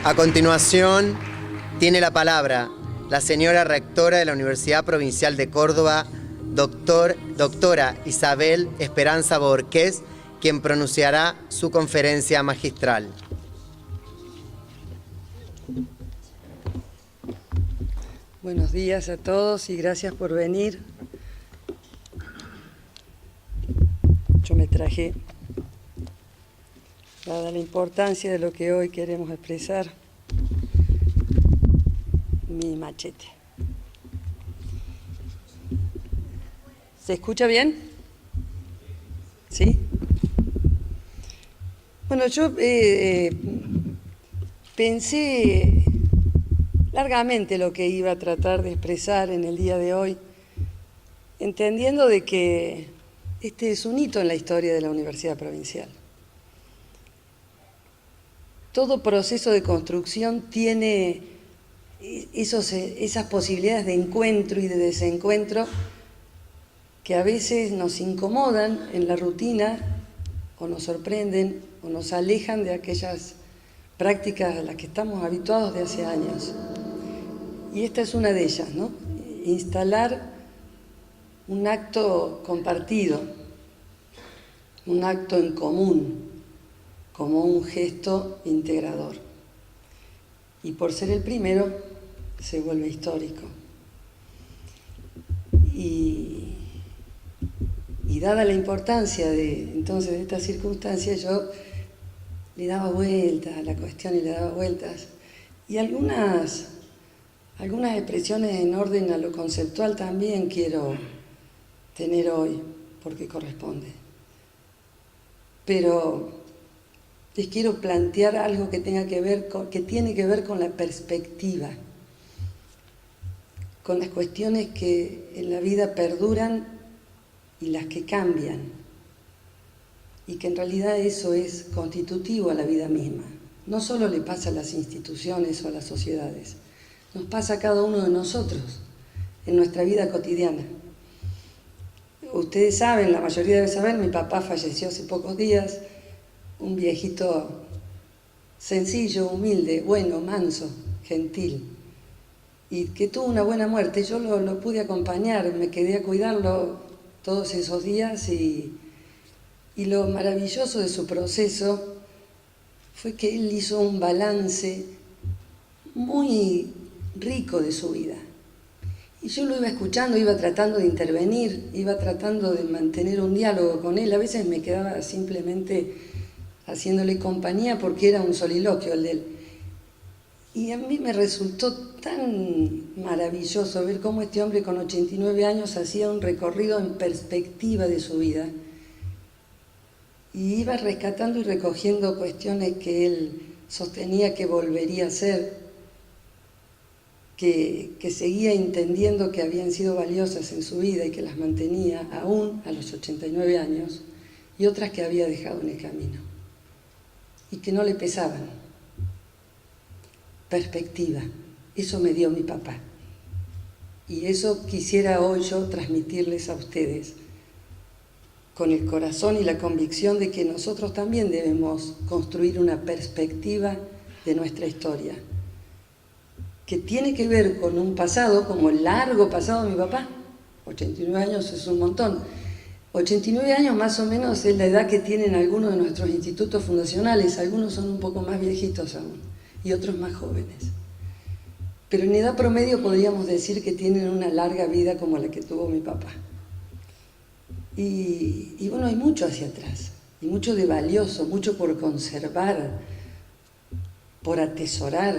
A continuación, tiene la palabra la señora rectora de la Universidad Provincial de Córdoba, doctora Isabel Esperanza Borqués, quien pronunciará su conferencia magistral. Buenos días a todos y gracias por venir. Yo me traje, dada la importancia de lo que hoy queremos expresar, mi machete. ¿Se escucha bien? ¿Sí? Bueno, yo pensé largamente lo que iba a tratar de expresar en el día de hoy, entendiendo de que este es un hito en la historia de la Universidad Provincial. Todo proceso de construcción tiene esas posibilidades de encuentro y de desencuentro que a veces nos incomodan en la rutina o nos sorprenden o nos alejan de aquellas prácticas a las que estamos habituados de hace años. Y esta es una de ellas, ¿no? Instalar un acto compartido, un acto en común, como un gesto integrador. Y por ser el primero, se vuelve histórico. Y dada la importancia de esta circunstancia, yo le daba vueltas a la cuestión y le daba vueltas. Y algunas expresiones en orden a lo conceptual también quiero tener hoy, porque corresponde. Pero les quiero plantear algo que tiene que ver con la perspectiva, con las cuestiones que en la vida perduran y las que cambian, y que en realidad eso es constitutivo a la vida misma. No solo le pasa a las instituciones o a las sociedades, nos pasa a cada uno de nosotros en nuestra vida cotidiana. Ustedes saben, la mayoría debe saber, mi papá falleció hace pocos días, un viejito sencillo, humilde, bueno, manso, gentil, y que tuvo una buena muerte. Yo lo pude acompañar, me quedé a cuidarlo todos esos días y lo maravilloso de su proceso fue que él hizo un balance muy rico de su vida. Y yo lo iba escuchando, iba tratando de intervenir, iba tratando de mantener un diálogo con él. A veces me quedaba simplemente haciéndole compañía porque era un soliloquio el de él. Y a mí me resultó tan maravilloso ver cómo este hombre con 89 años hacía un recorrido en perspectiva de su vida. Y iba rescatando y recogiendo cuestiones que él sostenía que volvería a hacer, que seguía entendiendo que habían sido valiosas en su vida y que las mantenía aún a los 89 años, y otras que había dejado en el camino y que no le pesaban. Perspectiva, eso me dio mi papá, y eso quisiera hoy yo transmitirles a ustedes con el corazón y la convicción de que nosotros también debemos construir una perspectiva de nuestra historia, que tiene que ver con un pasado, como el largo pasado de mi papá. 89 años es un montón. 89 años más o menos es la edad que tienen algunos de nuestros institutos fundacionales. Algunos son un poco más viejitos aún y otros más jóvenes. Pero en edad promedio podríamos decir que tienen una larga vida como la que tuvo mi papá. Y bueno, hay mucho hacia atrás, y mucho de valioso, mucho por conservar, por atesorar.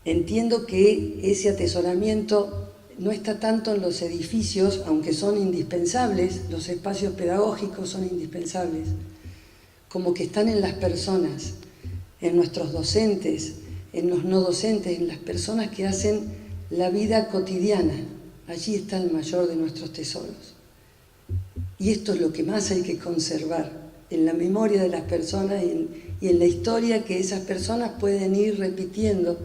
Entiendo que ese atesoramiento no está tanto en los edificios, aunque son indispensables, los espacios pedagógicos son indispensables, como que están en las personas, en nuestros docentes, en los no docentes, en las personas que hacen la vida cotidiana. Allí está el mayor de nuestros tesoros. Y esto es lo que más hay que conservar, en la memoria de las personas y en la historia que esas personas pueden ir repitiendo,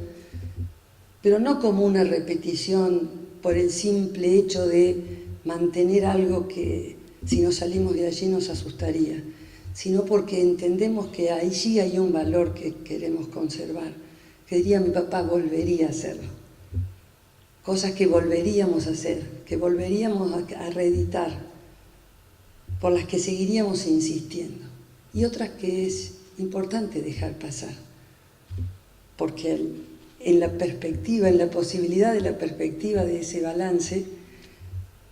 pero no como una repetición por el simple hecho de mantener algo que si nos salimos de allí nos asustaría, sino porque entendemos que allí hay un valor que queremos conservar, que diría mi papá, volvería a hacerlo. Cosas que volveríamos a hacer, que volveríamos a reeditar, por las que seguiríamos insistiendo. Y otras que es importante dejar pasar, porque en la perspectiva, en la posibilidad de la perspectiva de ese balance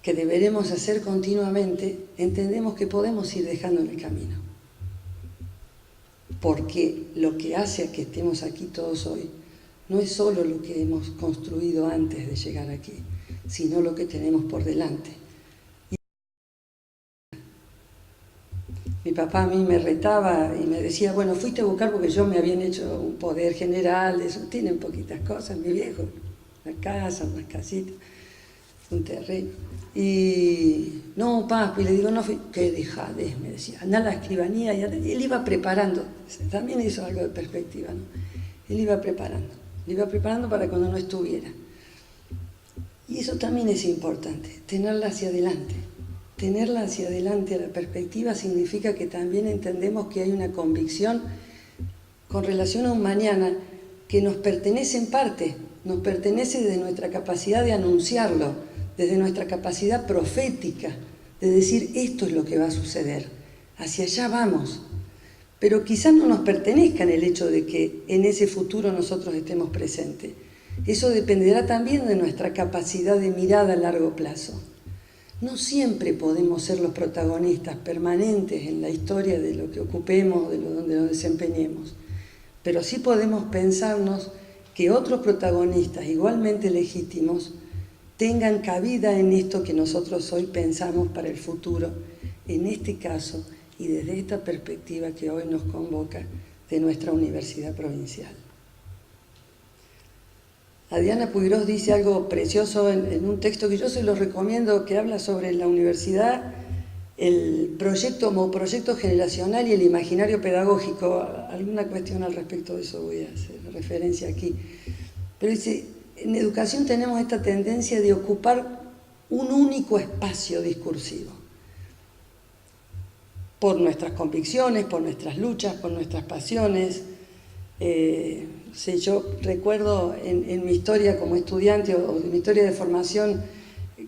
que deberemos hacer continuamente, entendemos que podemos ir dejando en el camino. Porque lo que hace a que estemos aquí todos hoy no es solo lo que hemos construido antes de llegar aquí, sino lo que tenemos por delante. Mi papá a mí me retaba y me decía, bueno, fuiste a buscar porque yo me habían hecho un poder general, eso, tienen poquitas cosas, mi viejo, una casa, unas casitas, un terreno. Y no, papi, le digo, no fui, qué dejadez, me decía, anda a la escribanía, y él iba preparando, también hizo algo de perspectiva, ¿no? Él iba preparando para cuando no estuviera. Y eso también es importante, tenerla hacia adelante. Tenerla hacia adelante a la perspectiva significa que también entendemos que hay una convicción con relación a un mañana que nos pertenece en parte, nos pertenece desde nuestra capacidad de anunciarlo, desde nuestra capacidad profética, de decir esto es lo que va a suceder, hacia allá vamos. Pero quizás no nos pertenezca en el hecho de que en ese futuro nosotros estemos presentes. Eso dependerá también de nuestra capacidad de mirada a largo plazo. No siempre podemos ser los protagonistas permanentes en la historia de lo que ocupemos, de donde nos desempeñemos, pero sí podemos pensarnos que otros protagonistas igualmente legítimos tengan cabida en esto que nosotros hoy pensamos para el futuro, en este caso y desde esta perspectiva que hoy nos convoca de nuestra universidad provincial. Adriana Puigros dice algo precioso en un texto que yo se lo recomiendo, que habla sobre la universidad, el proyecto como proyecto generacional y el imaginario pedagógico. Alguna cuestión al respecto de eso voy a hacer referencia aquí. Pero dice, en educación tenemos esta tendencia de ocupar un único espacio discursivo. Por nuestras convicciones, por nuestras luchas, por nuestras pasiones. Yo recuerdo en mi historia como estudiante o de mi historia de formación,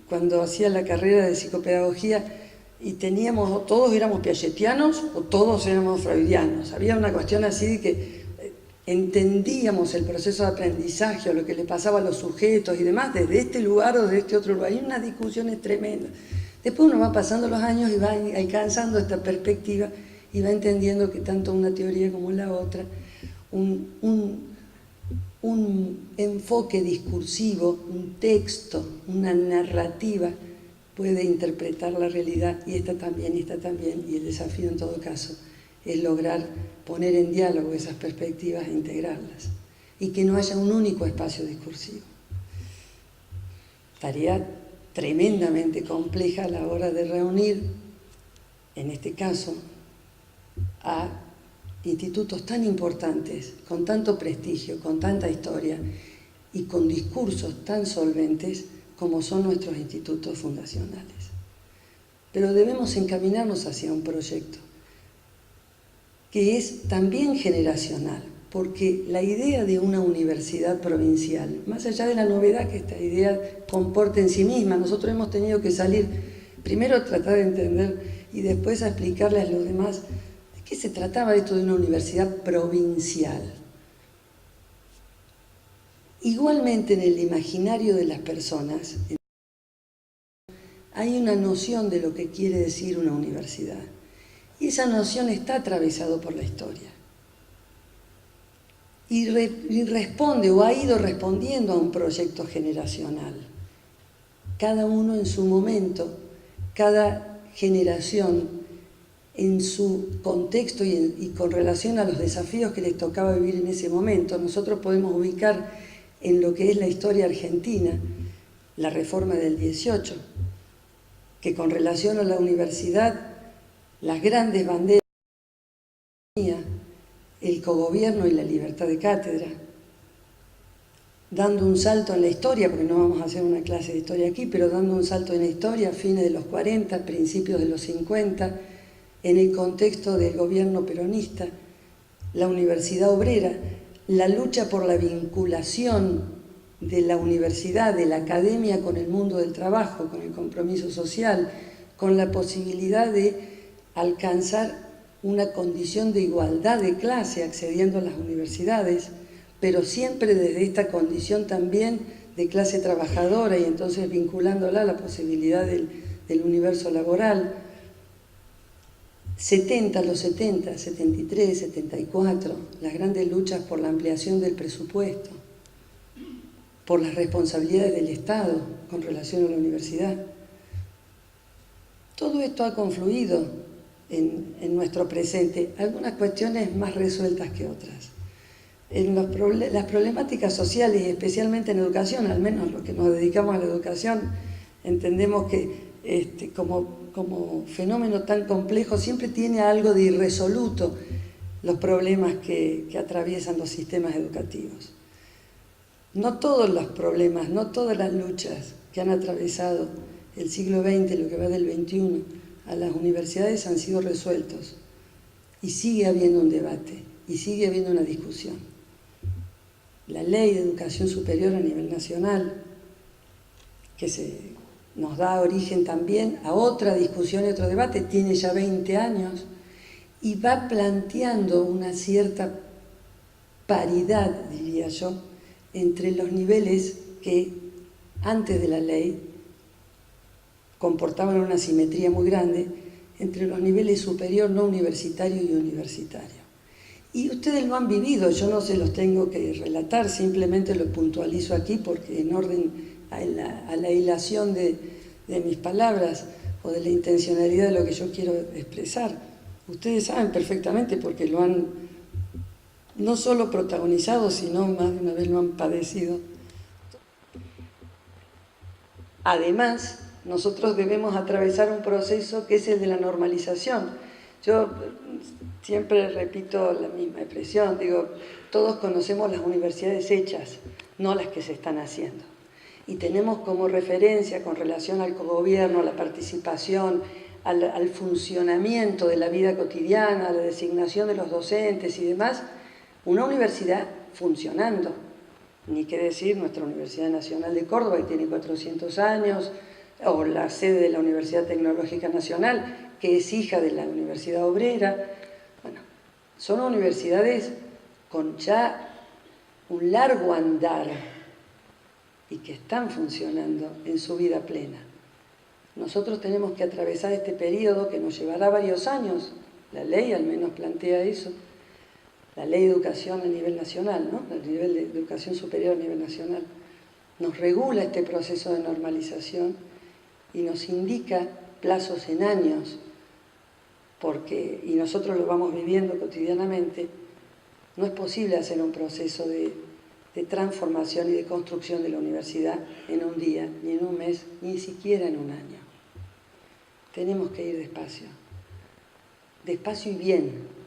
cuando hacía la carrera de psicopedagogía, y todos éramos piagetianos o todos éramos freudianos. Había una cuestión así de que entendíamos el proceso de aprendizaje o lo que le pasaba a los sujetos y demás desde este lugar o de este otro lugar. Hay unas discusiones tremendas. Después uno va pasando los años y va alcanzando esta perspectiva y va entendiendo que tanto una teoría como la otra, un enfoque discursivo, un texto, una narrativa puede interpretar la realidad, y esta también, y el desafío en todo caso es lograr poner en diálogo esas perspectivas e integrarlas, y que no haya un único espacio discursivo. Tarea tremendamente compleja a la hora de reunir, en este caso, a institutos tan importantes, con tanto prestigio, con tanta historia y con discursos tan solventes como son nuestros institutos fundacionales. Pero debemos encaminarnos hacia un proyecto que es también generacional, porque la idea de una universidad provincial, más allá de la novedad que esta idea comporta en sí misma, nosotros hemos tenido que salir, primero a tratar de entender y después a explicarle a los demás de qué se trataba esto de una universidad provincial. Igualmente en el imaginario de las personas hay una noción de lo que quiere decir una universidad, y esa noción está atravesada por la historia. Y responde o ha ido respondiendo a un proyecto generacional. Cada uno en su momento, cada generación en su contexto y con relación a los desafíos que les tocaba vivir en ese momento. Nosotros podemos ubicar en lo que es la historia argentina la reforma del 18, que con relación a la universidad, las grandes banderas, el cogobierno y la libertad de cátedra, dando un salto en la historia, porque no vamos a hacer una clase de historia aquí, pero dando un salto en la historia a fines de los 40, principios de los 50, en el contexto del gobierno peronista, la universidad obrera, la lucha por la vinculación de la universidad, de la academia con el mundo del trabajo, con el compromiso social, con la posibilidad de alcanzar una condición de igualdad de clase accediendo a las universidades, pero siempre desde esta condición también de clase trabajadora y entonces vinculándola a la posibilidad del universo laboral. Los 70, 73, 74, las grandes luchas por la ampliación del presupuesto, por las responsabilidades del Estado con relación a la universidad. Todo esto ha confluido en nuestro presente, algunas cuestiones más resueltas que otras. En las problemáticas sociales y especialmente en educación, al menos los que nos dedicamos a la educación, entendemos que como fenómeno tan complejo siempre tiene algo de irresoluto los problemas que atraviesan los sistemas educativos. No todos los problemas, no todas las luchas que han atravesado el siglo XX, lo que va del XXI, a las universidades han sido resueltos. Y sigue habiendo un debate, y sigue habiendo una discusión. La Ley de Educación Superior a nivel nacional, que nos da origen también a otra discusión y otro debate, tiene ya 20 años, y va planteando una cierta paridad, diría yo, entre los niveles que antes de la ley comportaban una simetría muy grande entre los niveles superior, no universitario y universitario. Y ustedes lo han vivido, yo no se los tengo que relatar, simplemente lo puntualizo aquí porque en orden a la hilación de mis palabras o de la intencionalidad de lo que yo quiero expresar. Ustedes saben perfectamente porque lo han no solo protagonizado, sino más de una vez lo han padecido. Además, nosotros debemos atravesar un proceso que es el de la normalización. Yo siempre repito la misma expresión, digo, todos conocemos las universidades hechas, no las que se están haciendo. Y tenemos como referencia con relación al cogobierno, a la participación, al funcionamiento de la vida cotidiana, a la designación de los docentes y demás, una universidad funcionando. Ni qué decir nuestra Universidad Nacional de Córdoba, que tiene 400 años, o la sede de la Universidad Tecnológica Nacional, que es hija de la Universidad Obrera. Bueno, son universidades con ya un largo andar y que están funcionando en su vida plena. Nosotros tenemos que atravesar este periodo que nos llevará varios años. La ley al menos plantea eso. La ley de educación a nivel nacional, ¿no? El nivel de educación superior a nivel nacional, nos regula este proceso de normalización y nos indica plazos en años, y nosotros lo vamos viviendo cotidianamente. No es posible hacer un proceso de transformación y de construcción de la universidad en un día, ni en un mes, ni siquiera en un año. Tenemos que ir despacio, despacio y bien.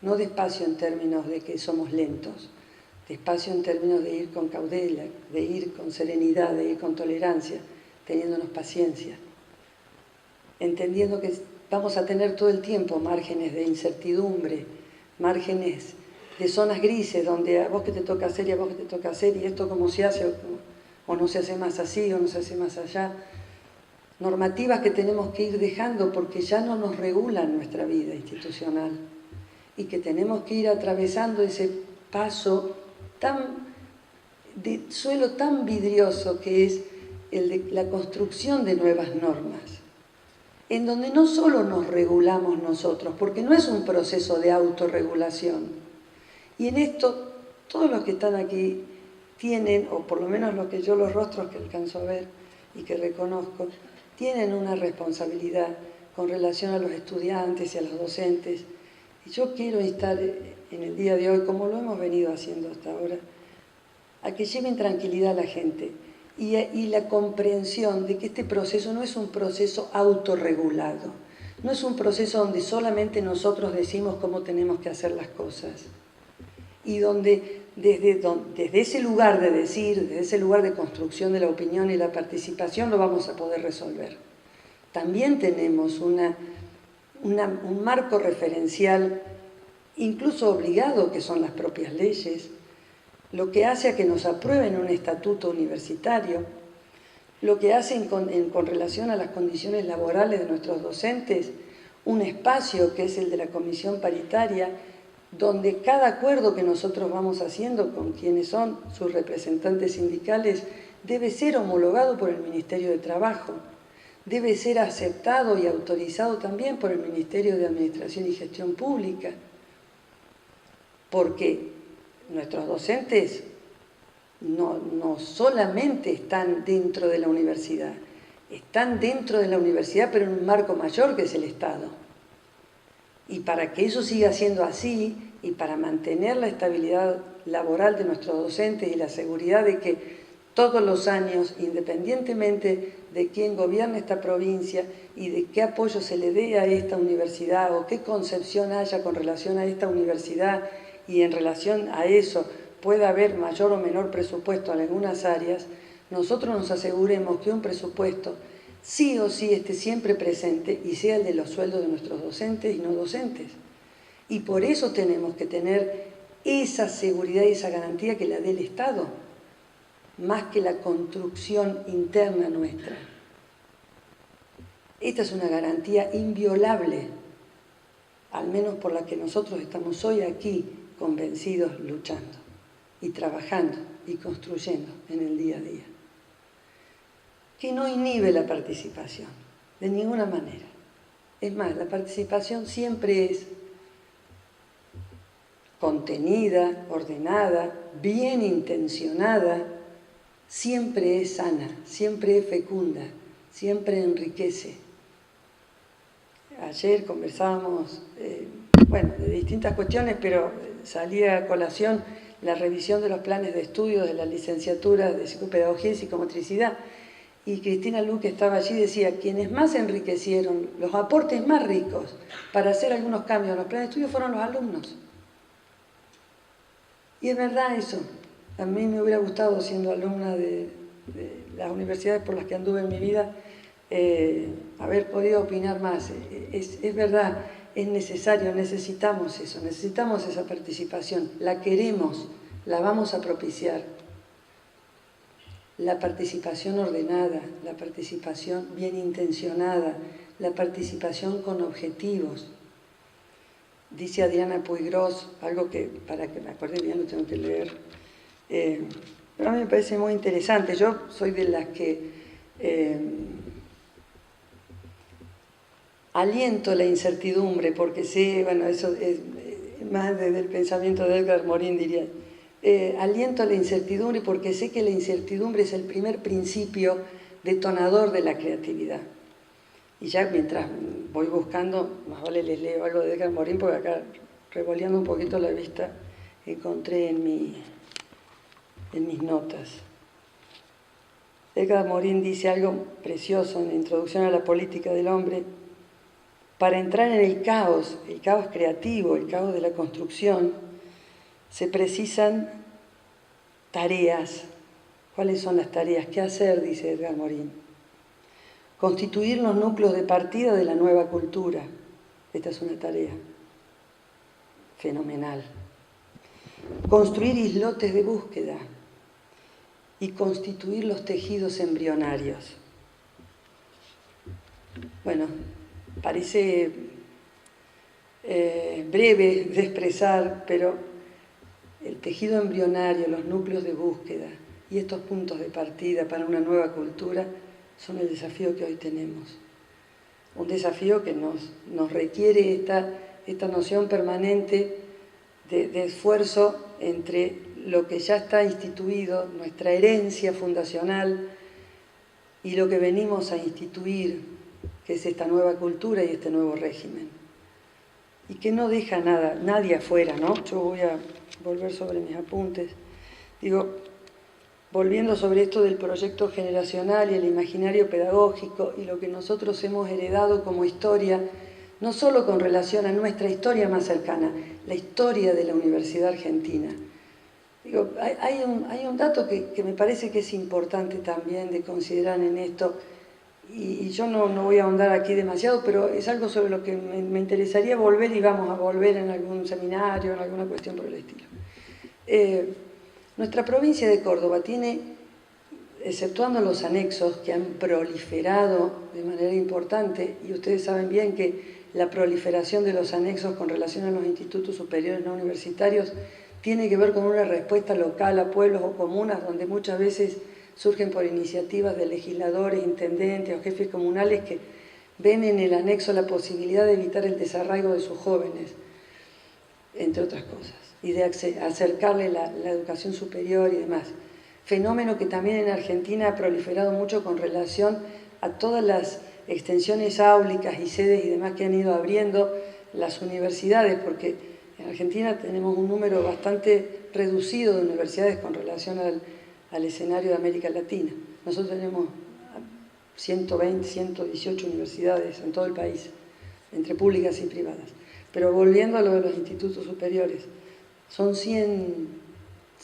No despacio en términos de que somos lentos, despacio en términos de ir con cautela, de ir con serenidad, de ir con tolerancia, teniéndonos paciencia, entendiendo que vamos a tener todo el tiempo márgenes de incertidumbre, márgenes de zonas grises, donde a vos que te toca hacer y a vos que te toca hacer, y esto cómo se hace o no se hace más así o no se hace más allá. Normativas que tenemos que ir dejando porque ya no nos regulan nuestra vida institucional. Y que tenemos que ir atravesando ese paso de suelo tan vidrioso que es el de la construcción de nuevas normas, en donde no solo nos regulamos nosotros, porque no es un proceso de autorregulación. Y en esto, todos los que están aquí tienen, o por lo menos los rostros que alcanzo a ver y que reconozco, tienen una responsabilidad con relación a los estudiantes y a los docentes. Y yo quiero instar en el día de hoy, como lo hemos venido haciendo hasta ahora, a que lleven tranquilidad a la gente y la comprensión de que este proceso no es un proceso autorregulado, no es un proceso donde solamente nosotros decimos cómo tenemos que hacer las cosas y donde desde ese lugar de decir, desde ese lugar de construcción de la opinión y la participación lo vamos a poder resolver. También tenemos un marco referencial, incluso obligado, que son las propias leyes, lo que hace a que nos aprueben un estatuto universitario, lo que hace con relación a las condiciones laborales de nuestros docentes, un espacio que es el de la comisión paritaria, donde cada acuerdo que nosotros vamos haciendo con quienes son sus representantes sindicales debe ser homologado por el Ministerio de Trabajo, debe ser aceptado y autorizado también por el Ministerio de Administración y Gestión Pública, porque nuestros docentes no solamente están dentro de la universidad, están dentro de la universidad, pero en un marco mayor que es el Estado. Y para que eso siga siendo así, y para mantener la estabilidad laboral de nuestros docentes y la seguridad de que todos los años, independientemente de quién gobierne esta provincia y de qué apoyo se le dé a esta universidad o qué concepción haya con relación a esta universidad y en relación a eso pueda haber mayor o menor presupuesto en algunas áreas, nosotros nos aseguremos que un presupuesto sí o sí esté siempre presente y sea el de los sueldos de nuestros docentes y no docentes. Y por eso tenemos que tener esa seguridad y esa garantía que la dé el Estado, más que la construcción interna nuestra. Esta es una garantía inviolable, al menos por la que nosotros estamos hoy aquí convencidos, luchando y trabajando y construyendo en el día a día. Que no inhibe la participación, de ninguna manera. Es más, la participación siempre es contenida, ordenada, bien intencionada, siempre es sana, siempre es fecunda, siempre enriquece. Ayer conversábamos, de distintas cuestiones, pero salía a colación la revisión de los planes de estudio de la licenciatura de Psicopedagogía y Psicomotricidad. Y Cristina Luque estaba allí y decía, quienes más enriquecieron, los aportes más ricos para hacer algunos cambios en los planes de estudio fueron los alumnos. Y es verdad eso. A mí me hubiera gustado, siendo alumna de las universidades por las que anduve en mi vida, haber podido opinar más. Es verdad, es necesario, necesitamos eso, necesitamos esa participación. La queremos, la vamos a propiciar. La participación ordenada, la participación bien intencionada, la participación con objetivos. Dice Adriana Puigros, algo que, para que me acuerde bien, lo tengo que leer, pero a mí me parece muy interesante. Yo soy de las que aliento la incertidumbre, porque sé, eso es más desde el pensamiento de Edgar Morin, diría. Aliento la incertidumbre porque sé que la incertidumbre es el primer principio detonador de la creatividad. Y ya mientras voy buscando, más vale les leo algo de Edgar Morin, porque acá, revoleando un poquito la vista, encontré en mis notas. Edgar Morin dice algo precioso en la introducción a la política del hombre. Para entrar en el caos creativo, el caos de la construcción, se precisan tareas. ¿Cuáles son las tareas? ¿Qué hacer?, dice Edgar Morin. Constituir los núcleos de partida de la nueva cultura. Esta es una tarea fenomenal. Construir islotes de búsqueda y constituir los tejidos embrionarios. Bueno, parece breve de expresar, pero el tejido embrionario, los núcleos de búsqueda y estos puntos de partida para una nueva cultura son el desafío que hoy tenemos. Un desafío que nos requiere esta noción permanente de esfuerzo entre lo que ya está instituido, nuestra herencia fundacional, y lo que venimos a instituir, que es esta nueva cultura y este nuevo régimen. Y que no deja nadie afuera, ¿no? Yo voy a volver sobre mis apuntes. Digo, volviendo sobre esto del proyecto generacional y el imaginario pedagógico y lo que nosotros hemos heredado como historia, no solo con relación a nuestra historia más cercana, la historia de la Universidad Argentina. Digo, hay un dato que me parece que es importante también de considerar en esto, y yo no voy a ahondar aquí demasiado, pero es algo sobre lo que me interesaría volver y vamos a volver en algún seminario, en alguna cuestión por el estilo. Nuestra provincia de Córdoba tiene, exceptuando los anexos que han proliferado de manera importante, y ustedes saben bien que la proliferación de los anexos con relación a los institutos superiores no universitarios tiene que ver con una respuesta local a pueblos o comunas donde muchas veces surgen por iniciativas de legisladores, intendentes o jefes comunales que ven en el anexo la posibilidad de evitar el desarraigo de sus jóvenes, entre otras cosas, y de acercarle la educación superior y demás. Fenómeno que también en Argentina ha proliferado mucho con relación a todas las extensiones áulicas y sedes y demás que han ido abriendo las universidades, porque en Argentina tenemos un número bastante reducido de universidades con relación al escenario de América Latina. Nosotros tenemos 120, 118 universidades en todo el país, entre públicas y privadas. Pero volviendo a lo de los institutos superiores, son 100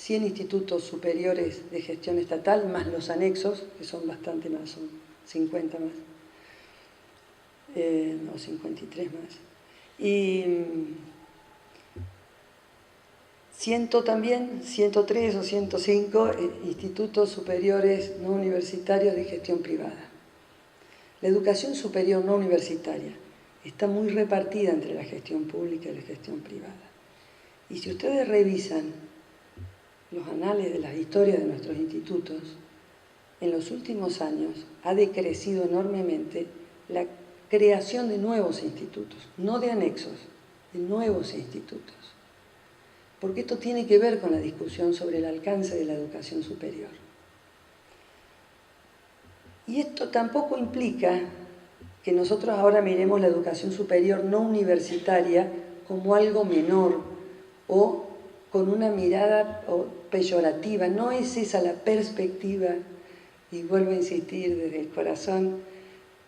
institutos superiores de gestión estatal, más los anexos, que son bastante más, son 50 más, o 53 más. Y 103 o 105 institutos superiores no universitarios de gestión privada. La educación superior no universitaria está muy repartida entre la gestión pública y la gestión privada. Y si ustedes revisan los anales de las historias de nuestros institutos, en los últimos años ha decrecido enormemente la creación de nuevos institutos, no de anexos, de nuevos institutos. Porque esto tiene que ver con la discusión sobre el alcance de la educación superior. Y esto tampoco implica que nosotros ahora miremos la educación superior no universitaria como algo menor o con una mirada peyorativa. No es esa la perspectiva, y vuelvo a insistir desde el corazón,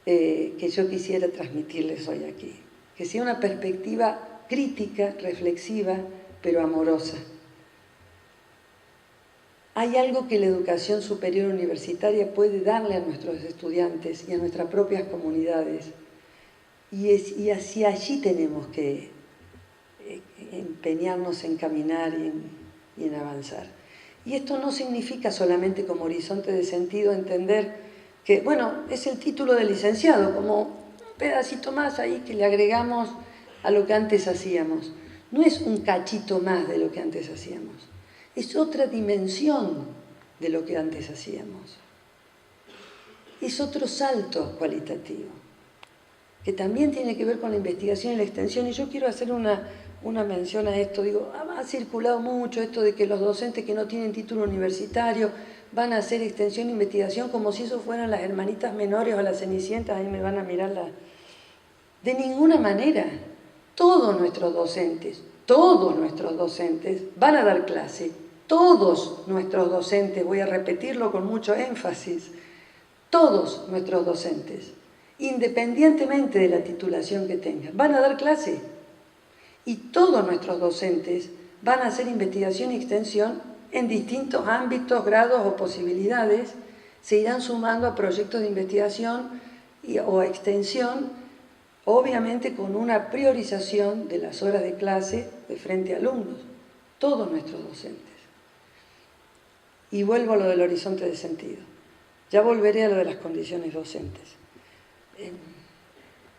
que yo quisiera transmitirles hoy aquí. Que sea una perspectiva crítica, reflexiva, pero amorosa. Hay algo que la educación superior universitaria puede darle a nuestros estudiantes y a nuestras propias comunidades, y hacia allí tenemos que empeñarnos en caminar y en avanzar. Y esto no significa solamente como horizonte de sentido entender que, bueno, es el título de licenciado, como un pedacito más ahí que le agregamos a lo que antes hacíamos. No es un cachito más de lo que antes hacíamos, es otra dimensión de lo que antes hacíamos. Es otro salto cualitativo, que también tiene que ver con la investigación y la extensión. Y yo quiero hacer una mención a esto. Digo, ha circulado mucho esto de que los docentes que no tienen título universitario van a hacer extensión e investigación como si eso fueran las hermanitas menores o las cenicientas. Ahí me van a mirar De ninguna manera. Todos nuestros docentes van a dar clase. Todos nuestros docentes, voy a repetirlo con mucho énfasis, todos nuestros docentes, independientemente de la titulación que tengan, van a dar clase. Y todos nuestros docentes van a hacer investigación y extensión en distintos ámbitos, grados o posibilidades. Se irán sumando a proyectos de investigación o extensión, obviamente con una priorización de las horas de clase de frente a alumnos, todos nuestros docentes. Y vuelvo a lo del horizonte de sentido. Ya volveré a lo de las condiciones docentes.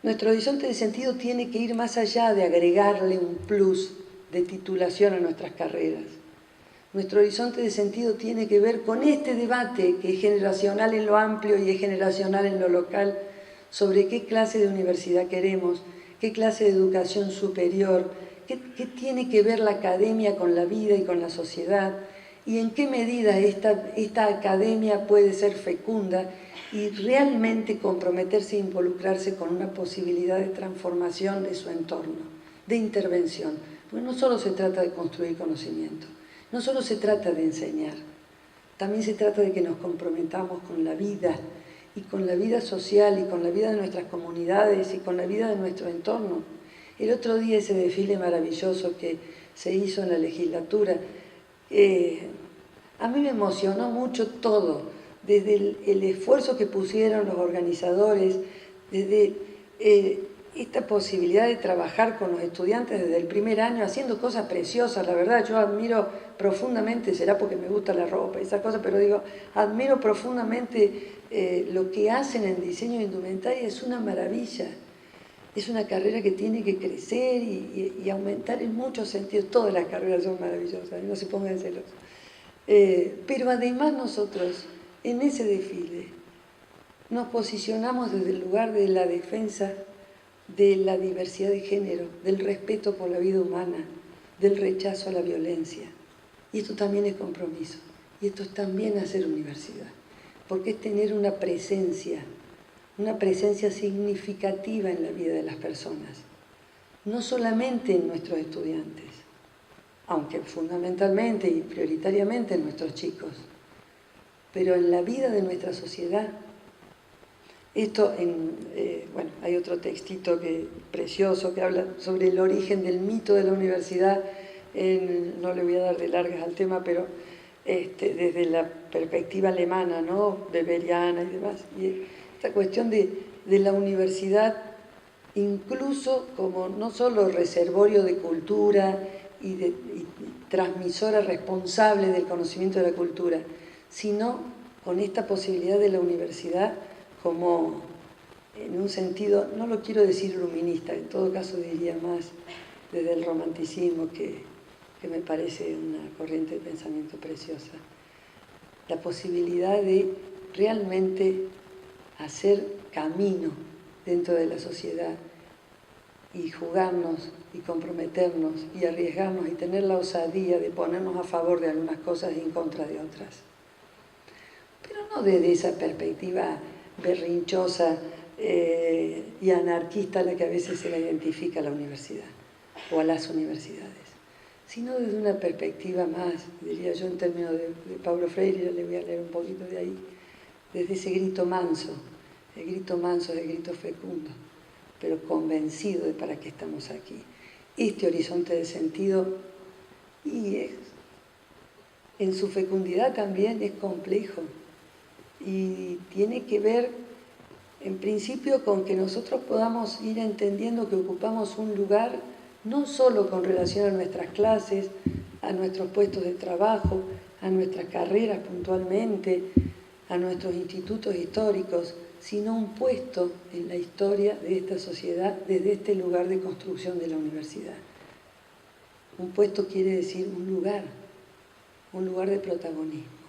Nuestro horizonte de sentido tiene que ir más allá de agregarle un plus de titulación a nuestras carreras. Nuestro horizonte de sentido tiene que ver con este debate que es generacional en lo amplio y es generacional en lo local, sobre qué clase de universidad queremos, qué clase de educación superior, qué tiene que ver la academia con la vida y con la sociedad, y en qué medida esta academia puede ser fecunda y realmente comprometerse e involucrarse con una posibilidad de transformación de su entorno, de intervención. Porque no solo se trata de construir conocimiento, no solo se trata de enseñar, también se trata de que nos comprometamos con la vida, y con la vida social, y con la vida de nuestras comunidades, y con la vida de nuestro entorno. El otro día ese desfile maravilloso que se hizo en la legislatura, a mí me emocionó mucho todo, desde el esfuerzo que pusieron los organizadores, desde esta posibilidad de trabajar con los estudiantes desde el primer año, haciendo cosas preciosas. La verdad, yo admiro profundamente, será porque me gusta la ropa y esas cosas, pero digo, admiro profundamente lo que hacen en diseño de indumentaria, es una maravilla. Es una carrera que tiene que crecer y aumentar en muchos sentidos. Todas las carreras son maravillosas, no se pongan celos. Pero además nosotros, en ese desfile, nos posicionamos desde el lugar de la defensa de la diversidad de género, del respeto por la vida humana, del rechazo a la violencia. Y esto también es compromiso. Y esto es también hacer universidad. Porque es tener una presencia significativa en la vida de las personas. No solamente en nuestros estudiantes, aunque fundamentalmente y prioritariamente en nuestros chicos, pero en la vida de nuestra sociedad. Esto, bueno, hay otro textito precioso que habla sobre el origen del mito de la universidad, no le voy a dar de largas al tema, pero desde la perspectiva alemana, ¿no? Beberiana y demás. Y esta cuestión de la universidad, incluso como no solo reservorio de cultura y transmisora responsable del conocimiento de la cultura, sino con esta posibilidad de la universidad como, en un sentido, no lo quiero decir luminista, en todo caso diría más desde el romanticismo, que me parece una corriente de pensamiento preciosa. La posibilidad de realmente hacer camino dentro de la sociedad y jugarnos y comprometernos y arriesgarnos y tener la osadía de ponernos a favor de algunas cosas y en contra de otras. Pero no desde esa perspectiva berrinchosa y anarquista a la que a veces se la identifica a la universidad o a las universidades, sino desde una perspectiva más, diría yo en términos de Paulo Freire, ya le voy a leer un poquito de ahí, desde ese grito manso, el grito manso es el grito fecundo, pero convencido de para qué estamos aquí. Este horizonte de sentido, y en su fecundidad también es complejo, y tiene que ver, en principio, con que nosotros podamos ir entendiendo que ocupamos un lugar no solo con relación a nuestras clases, a nuestros puestos de trabajo, a nuestras carreras puntualmente, a nuestros institutos históricos, sino un puesto en la historia de esta sociedad desde este lugar de construcción de la universidad. Un puesto quiere decir un lugar de protagonismo.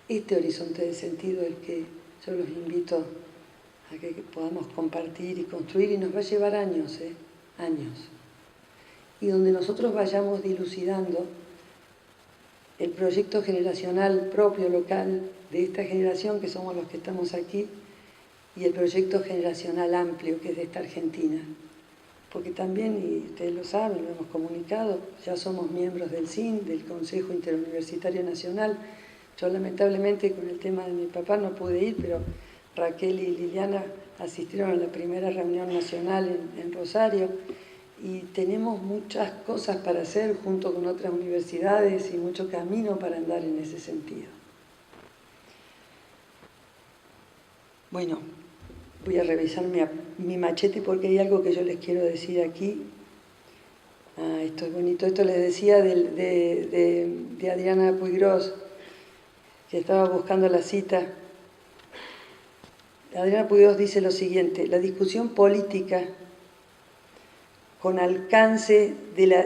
Este horizonte de sentido es el que yo los invito a que podamos compartir y construir, y nos va a llevar años, años. Y donde nosotros vayamos dilucidando el proyecto generacional propio, local, de esta generación, que somos los que estamos aquí, y el proyecto generacional amplio, que es de esta Argentina. Porque también, y ustedes lo saben, lo hemos comunicado, ya somos miembros del CIN, del Consejo Interuniversitario Nacional. Yo lamentablemente con el tema de mi papá no pude ir, pero Raquel y Liliana asistieron a la primera reunión nacional en Rosario, y tenemos muchas cosas para hacer junto con otras universidades y mucho camino para andar en ese sentido. Bueno, voy a revisar mi machete porque hay algo que yo les quiero decir aquí. Esto es bonito. Esto les decía de Adriana Puigros, que estaba buscando la cita. Adriana Puigros dice lo siguiente: la discusión política con alcance de la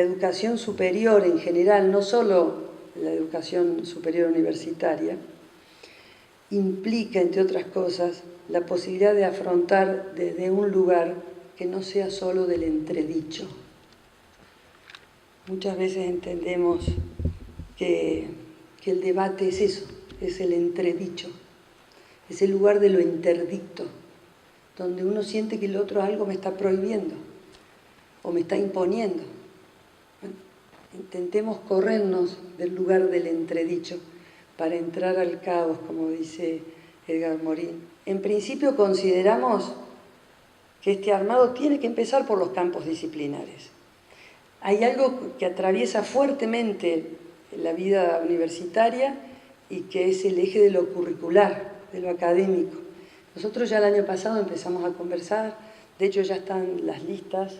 educación superior en general, no solo la educación superior universitaria, implica, entre otras cosas, la posibilidad de afrontar desde un lugar que no sea solo del entredicho. Muchas veces entendemos que el debate es eso, es el entredicho, es el lugar de lo interdicto, donde uno siente que el otro algo me está prohibiendo o me está imponiendo. Bueno, intentemos corrernos del lugar del entredicho para entrar al caos, como dice Edgar Morin. En principio consideramos que este armado tiene que empezar por los campos disciplinares. Hay algo que atraviesa fuertemente la vida universitaria y que es el eje de lo curricular, de lo académico. Nosotros ya el año pasado empezamos a conversar, de hecho ya están las listas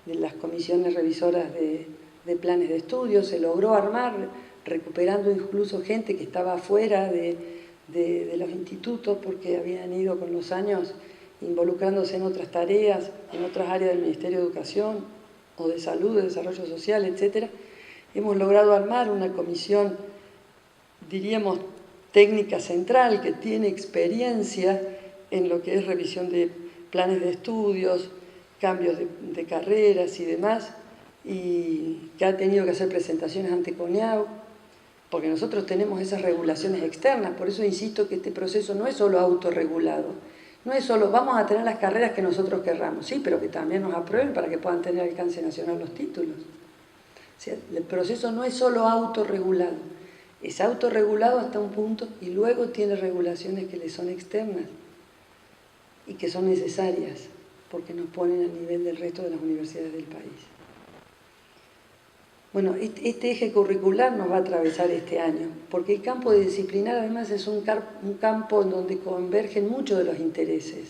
de las comisiones revisoras de planes de estudio, se logró armar, recuperando incluso gente que estaba fuera de los institutos porque habían ido con los años involucrándose en otras tareas, en otras áreas del Ministerio de Educación o de Salud, de Desarrollo Social, etc. Hemos logrado armar una comisión, diríamos, técnica central que tiene experiencia en lo que es revisión de planes de estudios, cambios de carreras y demás, y que ha tenido que hacer presentaciones ante CONEAU, porque nosotros tenemos esas regulaciones externas. Por eso insisto que este proceso no es solo autorregulado, no es solo vamos a tener las carreras que nosotros querramos, sí, pero que también nos aprueben para que puedan tener alcance nacional los títulos. O sea, el proceso no es solo autorregulado, es autorregulado hasta un punto y luego tiene regulaciones que le son externas y que son necesarias porque nos ponen al nivel del resto de las universidades del país. Bueno, este eje curricular nos va a atravesar este año, porque el campo de disciplinar además es un campo en donde convergen muchos de los intereses.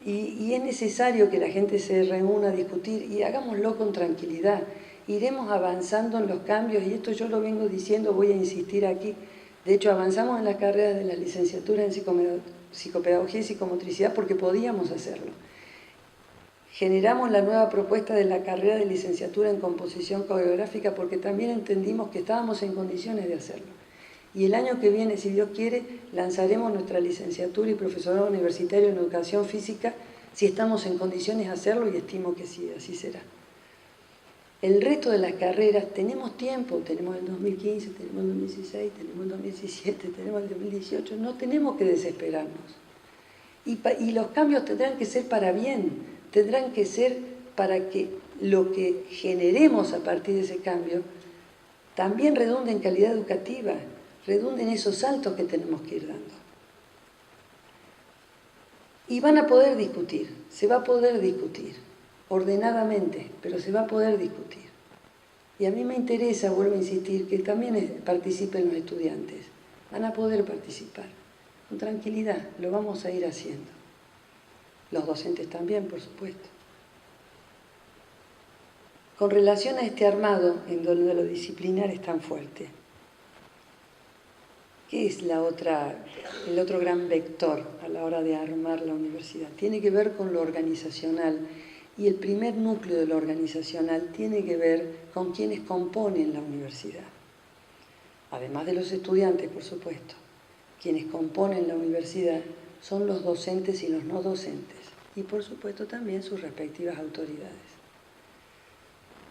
Y es necesario que la gente se reúna a discutir y hagámoslo con tranquilidad. Iremos avanzando en los cambios, y esto yo lo vengo diciendo, voy a insistir aquí. De hecho, avanzamos en las carreras de la licenciatura en psicopedagogía y psicomotricidad porque podíamos hacerlo. Generamos la nueva propuesta de la carrera de licenciatura en composición coreográfica porque también entendimos que estábamos en condiciones de hacerlo. Y el año que viene, si Dios quiere, lanzaremos nuestra licenciatura y profesorado universitario en educación física si estamos en condiciones de hacerlo, y estimo que sí, así será. El resto de las carreras tenemos tiempo, tenemos el 2015, tenemos el 2016, tenemos el 2017, tenemos el 2018, no tenemos que desesperarnos. Y los cambios tendrán que ser para bien, tendrán que ser para que lo que generemos a partir de ese cambio también redunde en calidad educativa, redunde en esos saltos que tenemos que ir dando. Y van a poder discutir, se va a poder discutir, ordenadamente, pero se va a poder discutir. Y a mí me interesa, vuelvo a insistir, que también participen los estudiantes. Van a poder participar, con tranquilidad, lo vamos a ir haciendo. Los docentes también, por supuesto. Con relación a este armado, en donde lo disciplinar es tan fuerte, ¿qué es el otro gran vector a la hora de armar la universidad? Tiene que ver con lo organizacional, y el primer núcleo de lo organizacional tiene que ver con quienes componen la universidad. Además de los estudiantes, por supuesto, quienes componen la universidad son los docentes y los no docentes, y por supuesto también sus respectivas autoridades.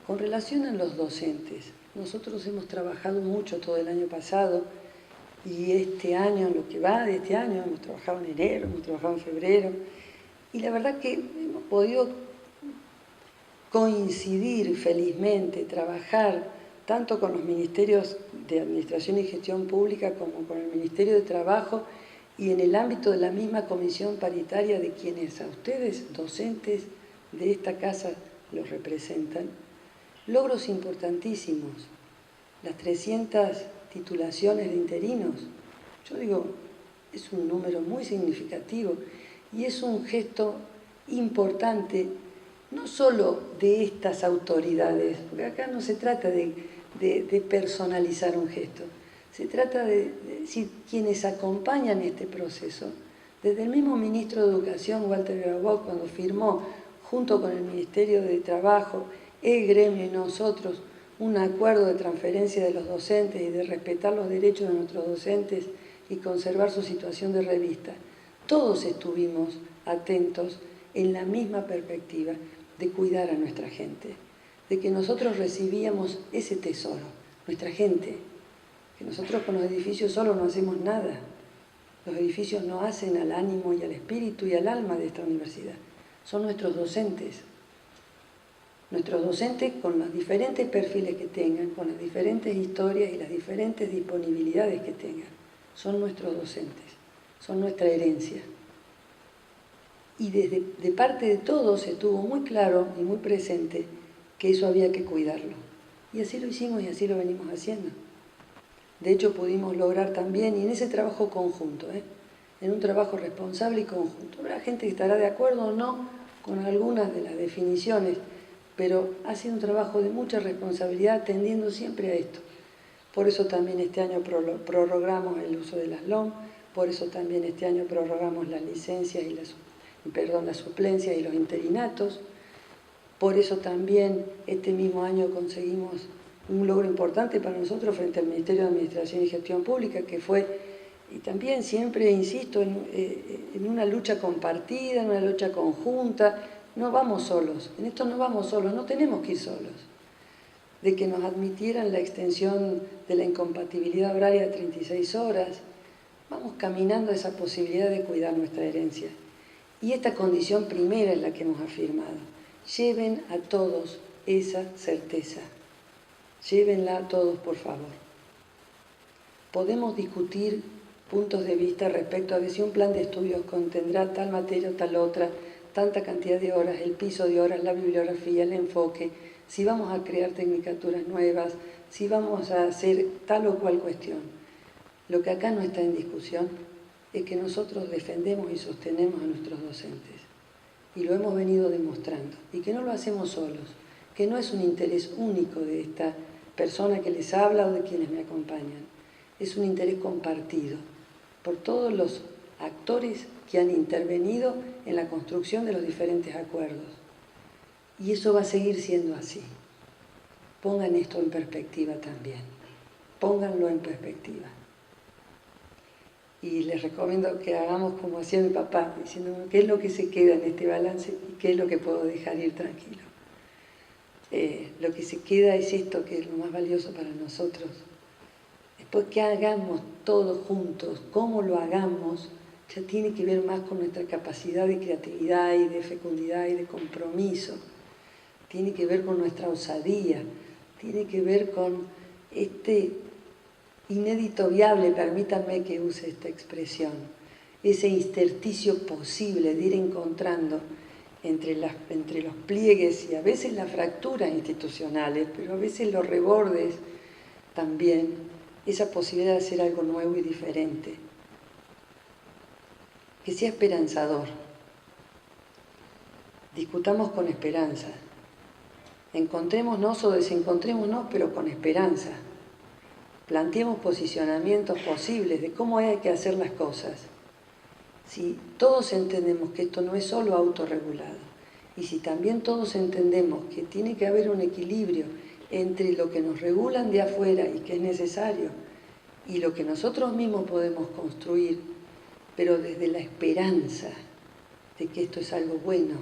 Con relación a los docentes, nosotros hemos trabajado mucho todo el año pasado, y este año, lo que va de este año, hemos trabajado en enero, hemos trabajado en febrero, y la verdad que hemos podido coincidir felizmente, trabajar tanto con los ministerios de Administración y Gestión Pública como con el Ministerio de Trabajo, y en el ámbito de la misma comisión paritaria de quienes a ustedes, docentes de esta casa, los representan, logros importantísimos. Las 300 titulaciones de interinos, yo digo, es un número muy significativo y es un gesto importante, no solo de estas autoridades, porque acá no se trata de personalizar un gesto, se trata de decir quienes acompañan este proceso. Desde el mismo ministro de Educación, Walter Graubot, cuando firmó junto con el Ministerio de Trabajo, el gremio y nosotros, un acuerdo de transferencia de los docentes y de respetar los derechos de nuestros docentes y conservar su situación de revista. Todos estuvimos atentos en la misma perspectiva de cuidar a nuestra gente, de que nosotros recibíamos ese tesoro, nuestra gente, que nosotros con los edificios solo no hacemos nada. Los edificios no hacen al ánimo y al espíritu y al alma de esta universidad. Son nuestros docentes con los diferentes perfiles que tengan, con las diferentes historias y las diferentes disponibilidades que tengan. Son nuestros docentes, son nuestra herencia. Y de parte de todos estuvo muy claro y muy presente que eso había que cuidarlo. Y así lo hicimos y así lo venimos haciendo. De hecho, pudimos lograr también, y en ese trabajo conjunto, en un trabajo responsable y conjunto. Habrá gente que estará de acuerdo o no con algunas de las definiciones, pero ha sido un trabajo de mucha responsabilidad tendiendo siempre a esto. Por eso también este año prorrogamos el uso de las LOM, por eso también este año prorrogamos las licencias y las suplencias y los interinatos, por eso también este mismo año conseguimos un logro importante para nosotros frente al Ministerio de Administración y Gestión Pública, que fue, y también siempre insisto, en una lucha compartida, en una lucha conjunta. No vamos solos, en esto no vamos solos, no tenemos que ir solos. De que nos admitieran la extensión de la incompatibilidad horaria de 36 horas, vamos caminando a esa posibilidad de cuidar nuestra herencia. Y esta condición primera es la que hemos afirmado. Lleven a todos esa certeza. Llévenla a todos, por favor. Podemos discutir puntos de vista respecto a ver si un plan de estudios contendrá tal materia o tal otra, tanta cantidad de horas, el piso de horas, la bibliografía, el enfoque, si vamos a crear tecnicaturas nuevas, si vamos a hacer tal o cual cuestión. Lo que acá no está en discusión es que nosotros defendemos y sostenemos a nuestros docentes. Y lo hemos venido demostrando. Y que no lo hacemos solos, que no es un interés único de esta persona que les habla o de quienes me acompañan. Es un interés compartido por todos los actores que han intervenido en la construcción de los diferentes acuerdos. Y eso va a seguir siendo así. Pongan esto en perspectiva también. Pónganlo en perspectiva. Y les recomiendo que hagamos como hacía mi papá, diciendo qué es lo que se queda en este balance y qué es lo que puedo dejar ir tranquilo. Lo que se queda es esto, que es lo más valioso para nosotros. Después que hagamos todos juntos, cómo lo hagamos, ya tiene que ver más con nuestra capacidad de creatividad y de fecundidad y de compromiso. Tiene que ver con nuestra osadía, tiene que ver con este inédito viable, permítanme que use esta expresión, ese intersticio posible de ir encontrando entre los pliegues y a veces las fracturas institucionales, pero a veces los rebordes también, esa posibilidad de hacer algo nuevo y diferente. Que sea esperanzador. Discutamos con esperanza. Encontrémonos o desencontrémonos, pero con esperanza. Planteemos posicionamientos posibles de cómo hay que hacer las cosas. Si todos entendemos que esto no es solo autorregulado, y si también todos entendemos que tiene que haber un equilibrio entre lo que nos regulan de afuera y que es necesario, y lo que nosotros mismos podemos construir, pero desde la esperanza de que esto es algo bueno,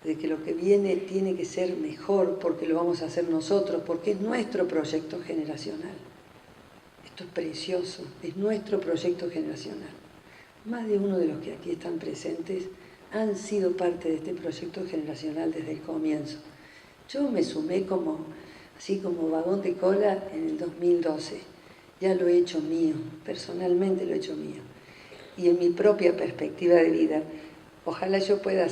de que lo que viene tiene que ser mejor porque lo vamos a hacer nosotros, porque es nuestro proyecto generacional. Esto es precioso, es nuestro proyecto generacional. Más de uno de los que aquí están presentes han sido parte de este proyecto generacional desde el comienzo. Yo me sumé así como vagón de cola en el 2012. Ya lo he hecho mío, personalmente lo he hecho mío. Y en mi propia perspectiva de vida, ojalá yo pueda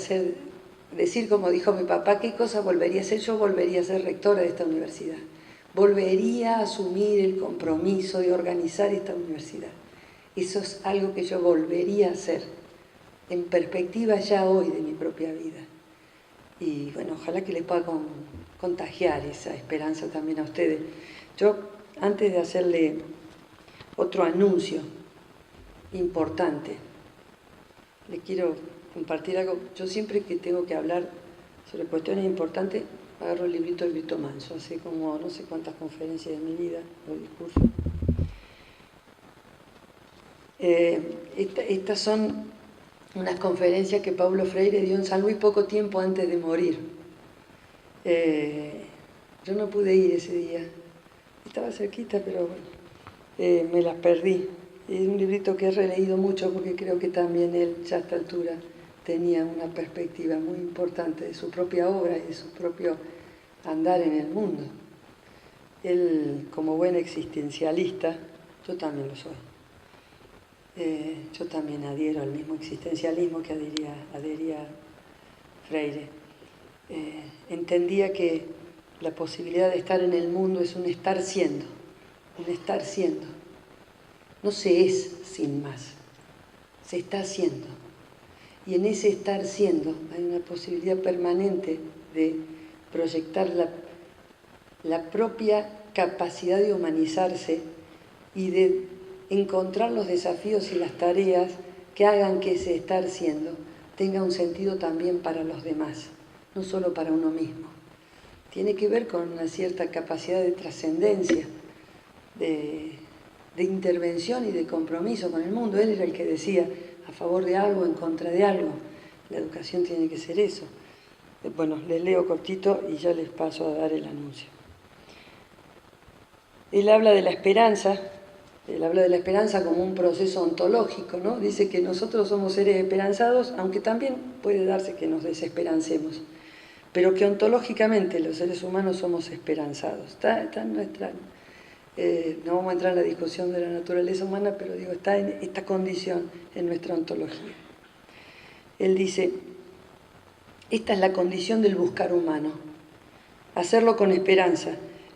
decir como dijo mi papá, ¿qué cosa volvería a hacer? Yo volvería a ser rectora de esta universidad. Volvería a asumir el compromiso de organizar esta universidad. Eso es algo que yo volvería a hacer en perspectiva ya hoy de mi propia vida. Y bueno, ojalá que les pueda contagiar esa esperanza también a ustedes. Yo, antes de hacerle otro anuncio importante, les quiero compartir algo. Yo siempre que tengo que hablar sobre cuestiones importantes, agarro el librito de Vito Manso, hace como no sé cuántas conferencias de mi vida o discursos. Estas son unas conferencias que Paulo Freire dio en San Luis poco tiempo antes de morir. Yo no pude ir ese día, estaba cerquita, pero me las perdí. Es un librito que he releído mucho porque creo que también él, ya a esta altura, tenía una perspectiva muy importante de su propia obra y de su propio andar en el mundo. Él, como buen existencialista, yo también lo soy. Yo también adhiero al mismo existencialismo que adhería Freire. Entendía que la posibilidad de estar en el mundo es un estar siendo, un estar siendo. No se es sin más, se está haciendo. Y en ese estar siendo hay una posibilidad permanente de proyectar la propia capacidad de humanizarse y de encontrar los desafíos y las tareas que hagan que ese estar siendo tenga un sentido también para los demás, no solo para uno mismo. Tiene que ver con una cierta capacidad de trascendencia, de intervención y de compromiso con el mundo. Él era el que decía a favor de algo, en contra de algo. La educación tiene que ser eso. Bueno, les leo cortito y ya les paso a dar el anuncio. Él habla de la esperanza como un proceso ontológico, ¿no? Dice que nosotros somos seres esperanzados, aunque también puede darse que nos desesperancemos, pero que ontológicamente los seres humanos somos esperanzados. Está en nuestra... no vamos a entrar en la discusión de la naturaleza humana, pero digo, está en esta condición en nuestra ontología. Él dice, esta es la condición del buscar humano, hacerlo con esperanza.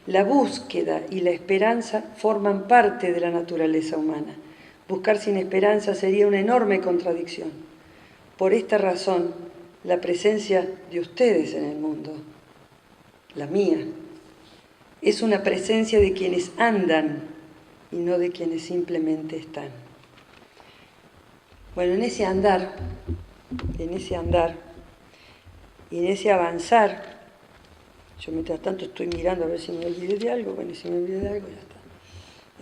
La búsqueda y la esperanza forman parte de la naturaleza humana. Buscar sin esperanza sería una enorme contradicción. Por esta razón, la presencia de ustedes en el mundo, la mía, es una presencia de quienes andan y no de quienes simplemente están. Bueno, en ese andar y en ese avanzar, yo mientras tanto estoy mirando a ver si me olvidé de algo, bueno, si me olvidé de algo ya está.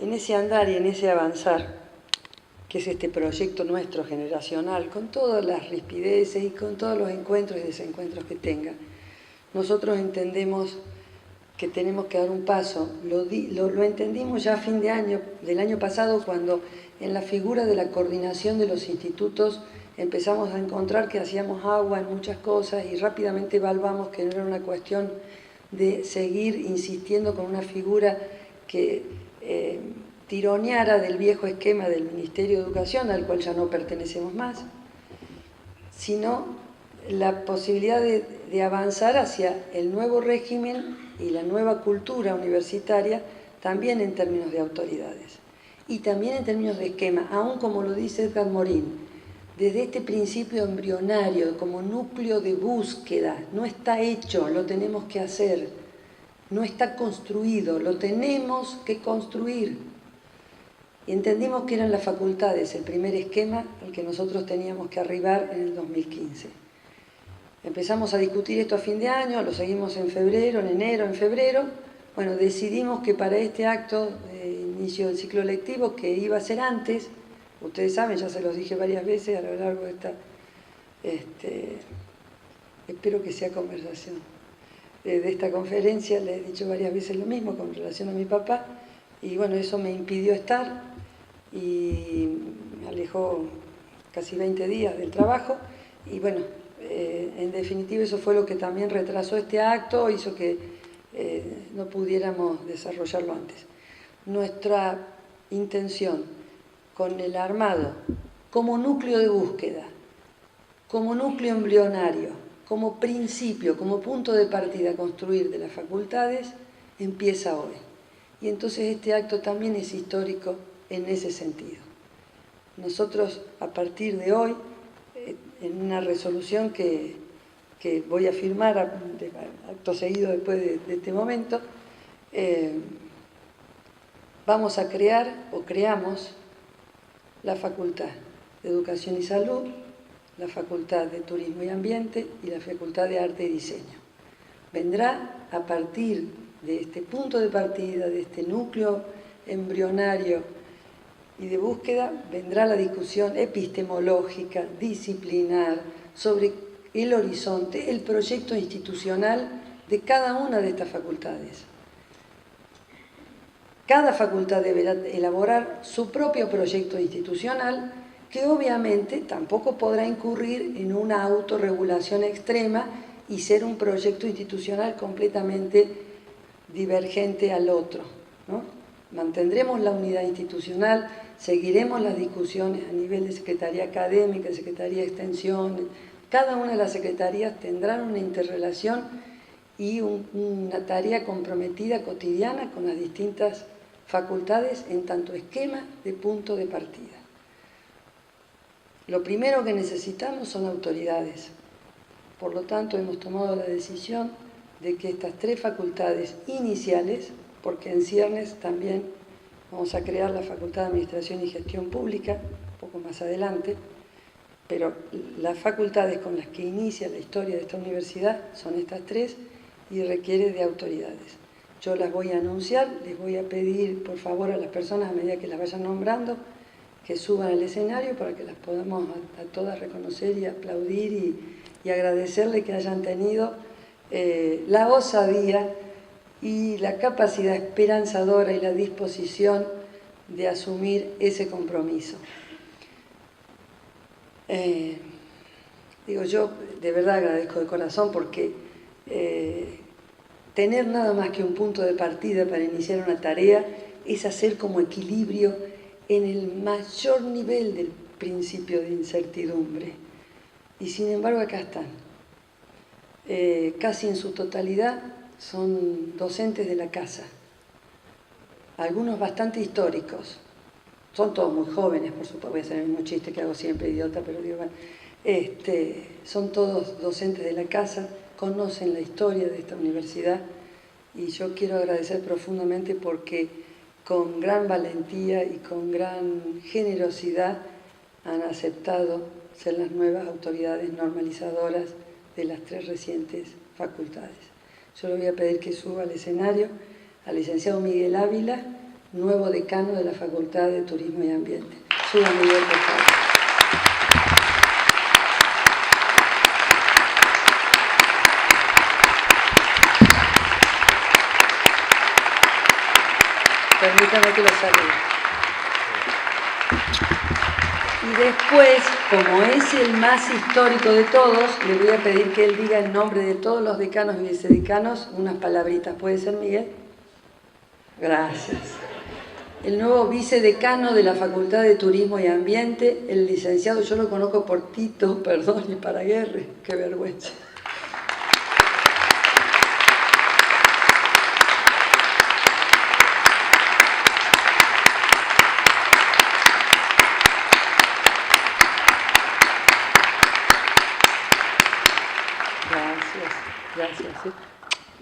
En ese andar y en ese avanzar, que es este proyecto nuestro generacional, con todas las rispideces y con todos los encuentros y desencuentros que tenga, nosotros entendemos que tenemos que dar un paso. Lo entendimos ya a fin de año, del año pasado, cuando en la figura de la coordinación de los institutos empezamos a encontrar que hacíamos agua en muchas cosas y rápidamente evaluamos que no era una cuestión de seguir insistiendo con una figura que tironeara del viejo esquema del Ministerio de Educación, al cual ya no pertenecemos más, sino la posibilidad de avanzar hacia el nuevo régimen y la nueva cultura universitaria, también en términos de autoridades y también en términos de esquema, aún como lo dice Edgar Morin, desde este principio embrionario, como núcleo de búsqueda. No está hecho, lo tenemos que hacer. No está construido, lo tenemos que construir. Y entendimos que eran las facultades el primer esquema al que nosotros teníamos que arribar en el 2015. Empezamos a discutir esto a fin de año, lo seguimos en febrero, en enero, en febrero. Bueno, decidimos que para este acto de inicio del ciclo lectivo, que iba a ser antes, ustedes saben, ya se los dije varias veces a lo largo de esta, espero que sea conversación, de esta conferencia, le he dicho varias veces lo mismo con relación a mi papá, y bueno, eso me impidió estar y me alejó casi 20 días del trabajo, y bueno, en definitiva eso fue lo que también retrasó este acto, hizo que no pudiéramos desarrollarlo antes. Nuestra intención con el armado como núcleo de búsqueda, como núcleo embrionario, como principio, como punto de partida a construir de las facultades, empieza hoy. Y entonces este acto también es histórico en ese sentido. Nosotros, a partir de hoy, en una resolución que voy a firmar acto seguido después de este momento, vamos a crear, o creamos, la Facultad de Educación y Salud, la Facultad de Turismo y Ambiente y la Facultad de Arte y Diseño. Vendrá a partir de este punto de partida, de este núcleo embrionario y de búsqueda, vendrá la discusión epistemológica, disciplinar, sobre el horizonte, el proyecto institucional de cada una de estas facultades. Cada facultad deberá elaborar su propio proyecto institucional, que obviamente tampoco podrá incurrir en una autorregulación extrema y ser un proyecto institucional completamente divergente al otro, ¿no? Mantendremos la unidad institucional, seguiremos las discusiones a nivel de Secretaría Académica, de Secretaría de Extensión. Cada una de las secretarías tendrán una interrelación y una tarea comprometida cotidiana con las distintas facultades en tanto esquema de punto de partida. Lo primero que necesitamos son autoridades. Por lo tanto, hemos tomado la decisión de que estas 3 facultades iniciales, porque en ciernes también vamos a crear la Facultad de Administración y Gestión Pública, un poco más adelante, pero las facultades con las que inicia la historia de esta universidad son estas 3 y requiere de autoridades. Yo las voy a anunciar, les voy a pedir por favor a las personas a medida que las vayan nombrando que suban al escenario para que las podamos a todas reconocer y aplaudir y agradecerle que hayan tenido la osadía y la capacidad esperanzadora y la disposición de asumir ese compromiso. Yo de verdad agradezco de corazón porque tener nada más que un punto de partida para iniciar una tarea es hacer como equilibrio en el mayor nivel del principio de incertidumbre. Y sin embargo acá están. Casi en su totalidad son docentes de la casa. Algunos bastante históricos. Son todos muy jóvenes, por supuesto. Voy a hacer el mismo chiste que hago siempre, idiota, pero digo, bueno, son todos docentes de la casa, conocen la historia de esta universidad y yo quiero agradecer profundamente porque con gran valentía y con gran generosidad han aceptado ser las nuevas autoridades normalizadoras de las 3 recientes facultades. Yo le voy a pedir que suba al escenario al licenciado Miguel Ávila, nuevo decano de la Facultad de Turismo y Ambiente. Suba, Miguel, por favor. Permítame que lo salude. Y después, como es el más histórico de todos, le voy a pedir que él diga en nombre de todos los decanos y vicedecanos unas palabritas. ¿Puede ser, Miguel? Gracias. El nuevo vicedecano de la Facultad de Turismo y Ambiente, el licenciado, yo lo conozco por Tito, perdón, y Paraguerre, qué vergüenza. Gracias. ¿Sí?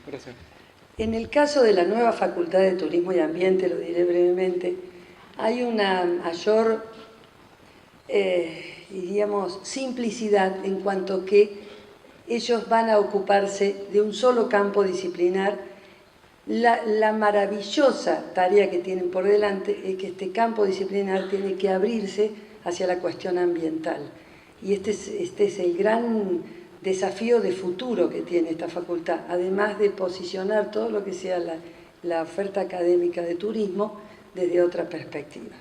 Gracias. En el caso de la nueva Facultad de Turismo y Ambiente, lo diré brevemente, hay una mayor, diríamos, simplicidad en cuanto que ellos van a ocuparse de un solo campo disciplinar. La maravillosa tarea que tienen por delante es que este campo disciplinar tiene que abrirse hacia la cuestión ambiental. Y este es el gran desafío de futuro que tiene esta facultad, además de posicionar todo lo que sea la oferta académica de turismo desde otra perspectiva.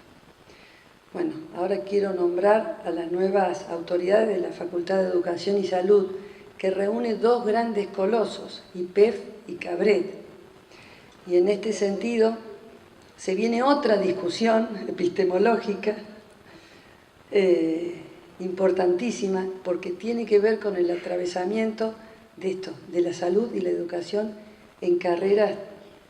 Bueno, ahora quiero nombrar a las nuevas autoridades de la Facultad de Educación y Salud, que reúne 2 grandes colosos, IPEF y Cabret. Y en este sentido se viene otra discusión epistemológica importantísima, porque tiene que ver con el atravesamiento de esto, de la salud y la educación en carreras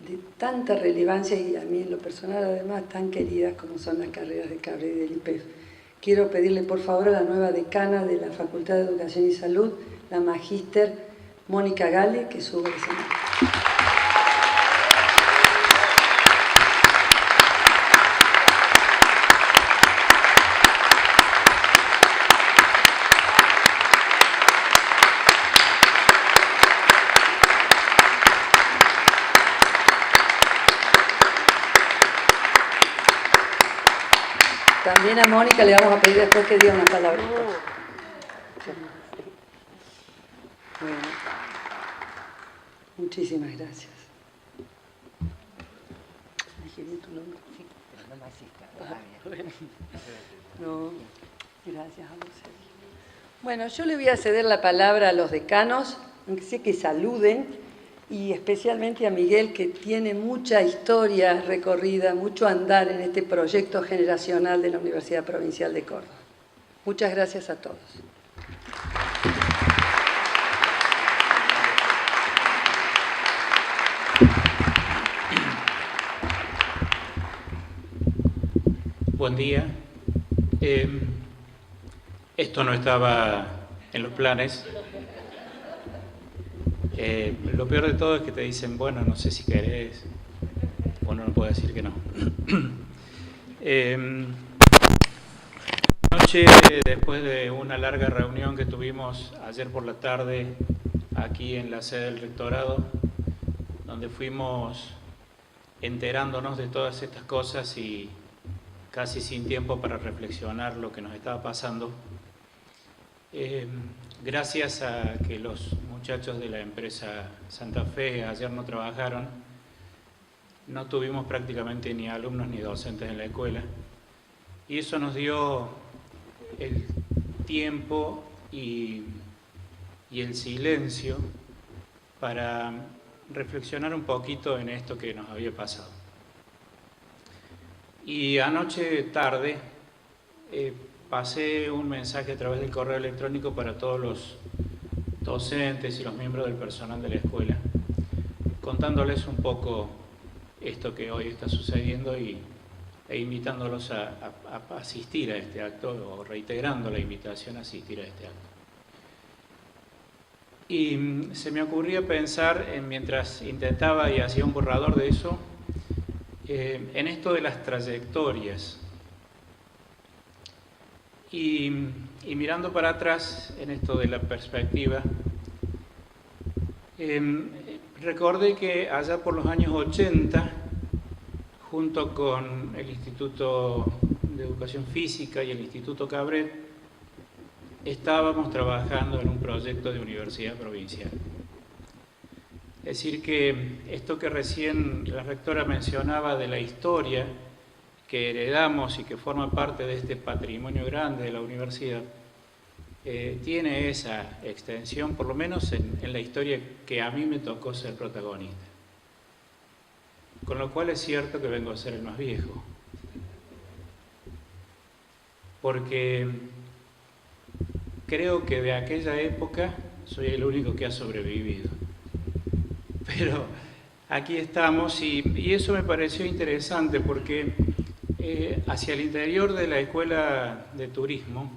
de tanta relevancia y a mí en lo personal además tan queridas como son las carreras de Cabret y del IPEF. Quiero pedirle por favor a la nueva decana de la Facultad de Educación y Salud, la magíster Mónica Gale, que suba al escenario. También a Mónica le vamos a pedir después que diga unas palabras. Bueno, muchísimas gracias. ¿Dije bien tu nombre? Sí, pero no me asista todavía. No, gracias a vos. Bueno, yo le voy a ceder la palabra a los decanos, aunque sé que saluden, y especialmente a Miguel, que tiene mucha historia recorrida, mucho andar en este proyecto generacional de la Universidad Provincial de Córdoba. Muchas gracias a todos. Buen día. Esto no estaba en los planes. Lo peor de todo es que te dicen, bueno, no sé si querés. Uno no puede decir que no. Anoche, después de una larga reunión que tuvimos ayer por la tarde aquí en la sede del rectorado, donde fuimos enterándonos de todas estas cosas y casi sin tiempo para reflexionar lo que nos estaba pasando, gracias a que los muchachos de la empresa Santa Fe ayer no trabajaron, no tuvimos prácticamente ni alumnos ni docentes en la escuela, y eso nos dio el tiempo y el silencio para reflexionar un poquito en esto que nos había pasado. Y anoche tarde pasé un mensaje a través del correo electrónico para todos los docentes y los miembros del personal de la escuela, contándoles un poco esto que hoy está sucediendo e invitándolos a asistir a este acto, o reiterando la invitación a asistir a este acto. Y se me ocurría pensar, mientras intentaba y hacía un borrador de eso, en esto de las trayectorias. Y mirando para atrás, en esto de la perspectiva, recordé que allá por los años 80, junto con el Instituto de Educación Física y el Instituto Cabret, estábamos trabajando en un proyecto de universidad provincial. Es decir, que esto que recién la rectora mencionaba de la historia que heredamos y que forma parte de este patrimonio grande de la universidad, tiene esa extensión, por lo menos en la historia que a mí me tocó ser protagonista. Con lo cual es cierto que vengo a ser el más viejo. Porque creo que de aquella época soy el único que ha sobrevivido. Pero aquí estamos y eso me pareció interesante porque hacia el interior de la Escuela de Turismo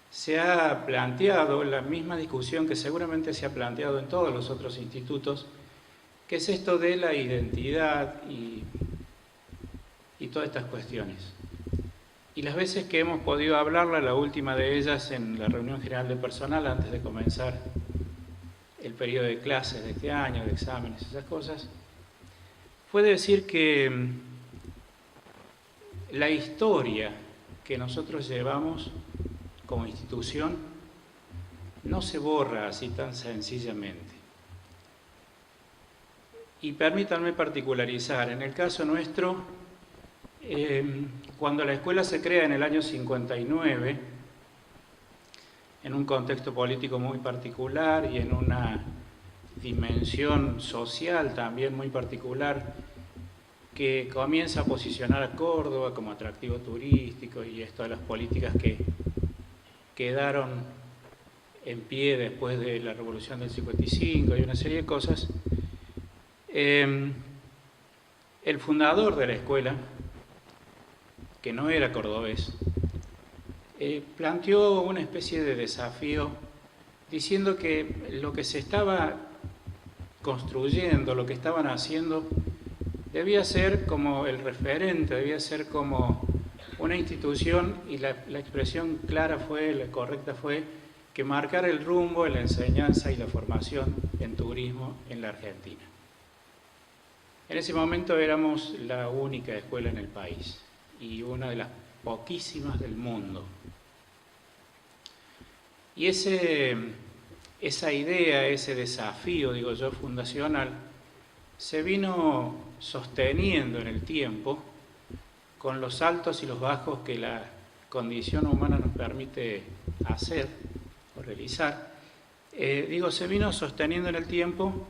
se ha planteado la misma discusión que seguramente se ha planteado en todos los otros institutos, que es esto de la identidad y todas estas cuestiones. Y las veces que hemos podido hablarla, la última de ellas en la reunión general de personal antes de comenzar el periodo de clases de este año, de exámenes, esas cosas, fue decir que la historia que nosotros llevamos como institución no se borra así tan sencillamente. Y permítanme particularizar, en el caso nuestro, cuando la escuela se crea en el año 59, en un contexto político muy particular y en una dimensión social también muy particular, que comienza a posicionar a Córdoba como atractivo turístico y esto de las políticas que quedaron en pie después de la Revolución del 55 y una serie de cosas, el fundador de la escuela, que no era cordobés, planteó una especie de desafío diciendo que lo que se estaba construyendo, lo que estaban haciendo, debía ser como el referente, debía ser como una institución, y la expresión clara fue, la correcta fue, que marcara el rumbo en la enseñanza y la formación en turismo en la Argentina. En ese momento éramos la única escuela en el país y una de las poquísimas del mundo. Y esa idea, ese desafío, digo yo, fundacional, se vino sosteniendo en el tiempo con los altos y los bajos que la condición humana nos permite hacer o realizar. Se vino sosteniendo en el tiempo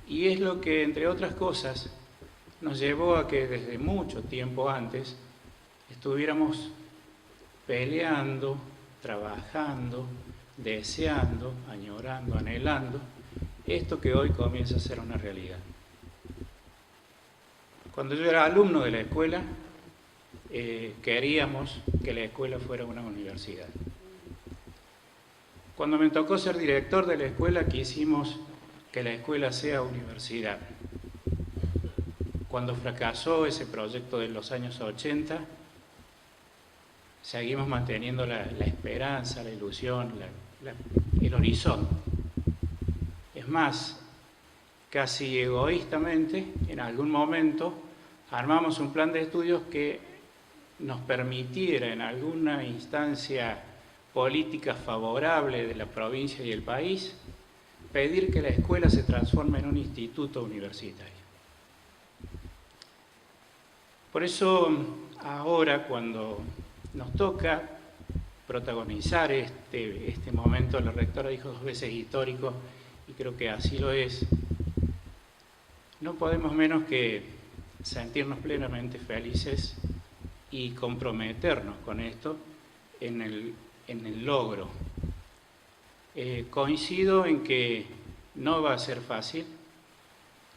y es lo que, entre otras cosas, nos llevó a que desde mucho tiempo antes estuviéramos peleando, trabajando, deseando, añorando, anhelando esto que hoy comienza a ser una realidad. Cuando yo era alumno de la escuela, queríamos que la escuela fuera una universidad. Cuando me tocó ser director de la escuela, quisimos que la escuela sea universidad. Cuando fracasó ese proyecto de los años 80, seguimos manteniendo la esperanza, la ilusión, el horizonte. Es más, casi egoístamente, en algún momento, armamos un plan de estudios que nos permitiera en alguna instancia política favorable de la provincia y el país, pedir que la escuela se transforme en un instituto universitario. Por eso, ahora cuando nos toca protagonizar este momento, la rectora dijo 2 veces histórico, y creo que así lo es, no podemos menos que sentirnos plenamente felices y comprometernos con esto en el logro. Coincido en que no va a ser fácil,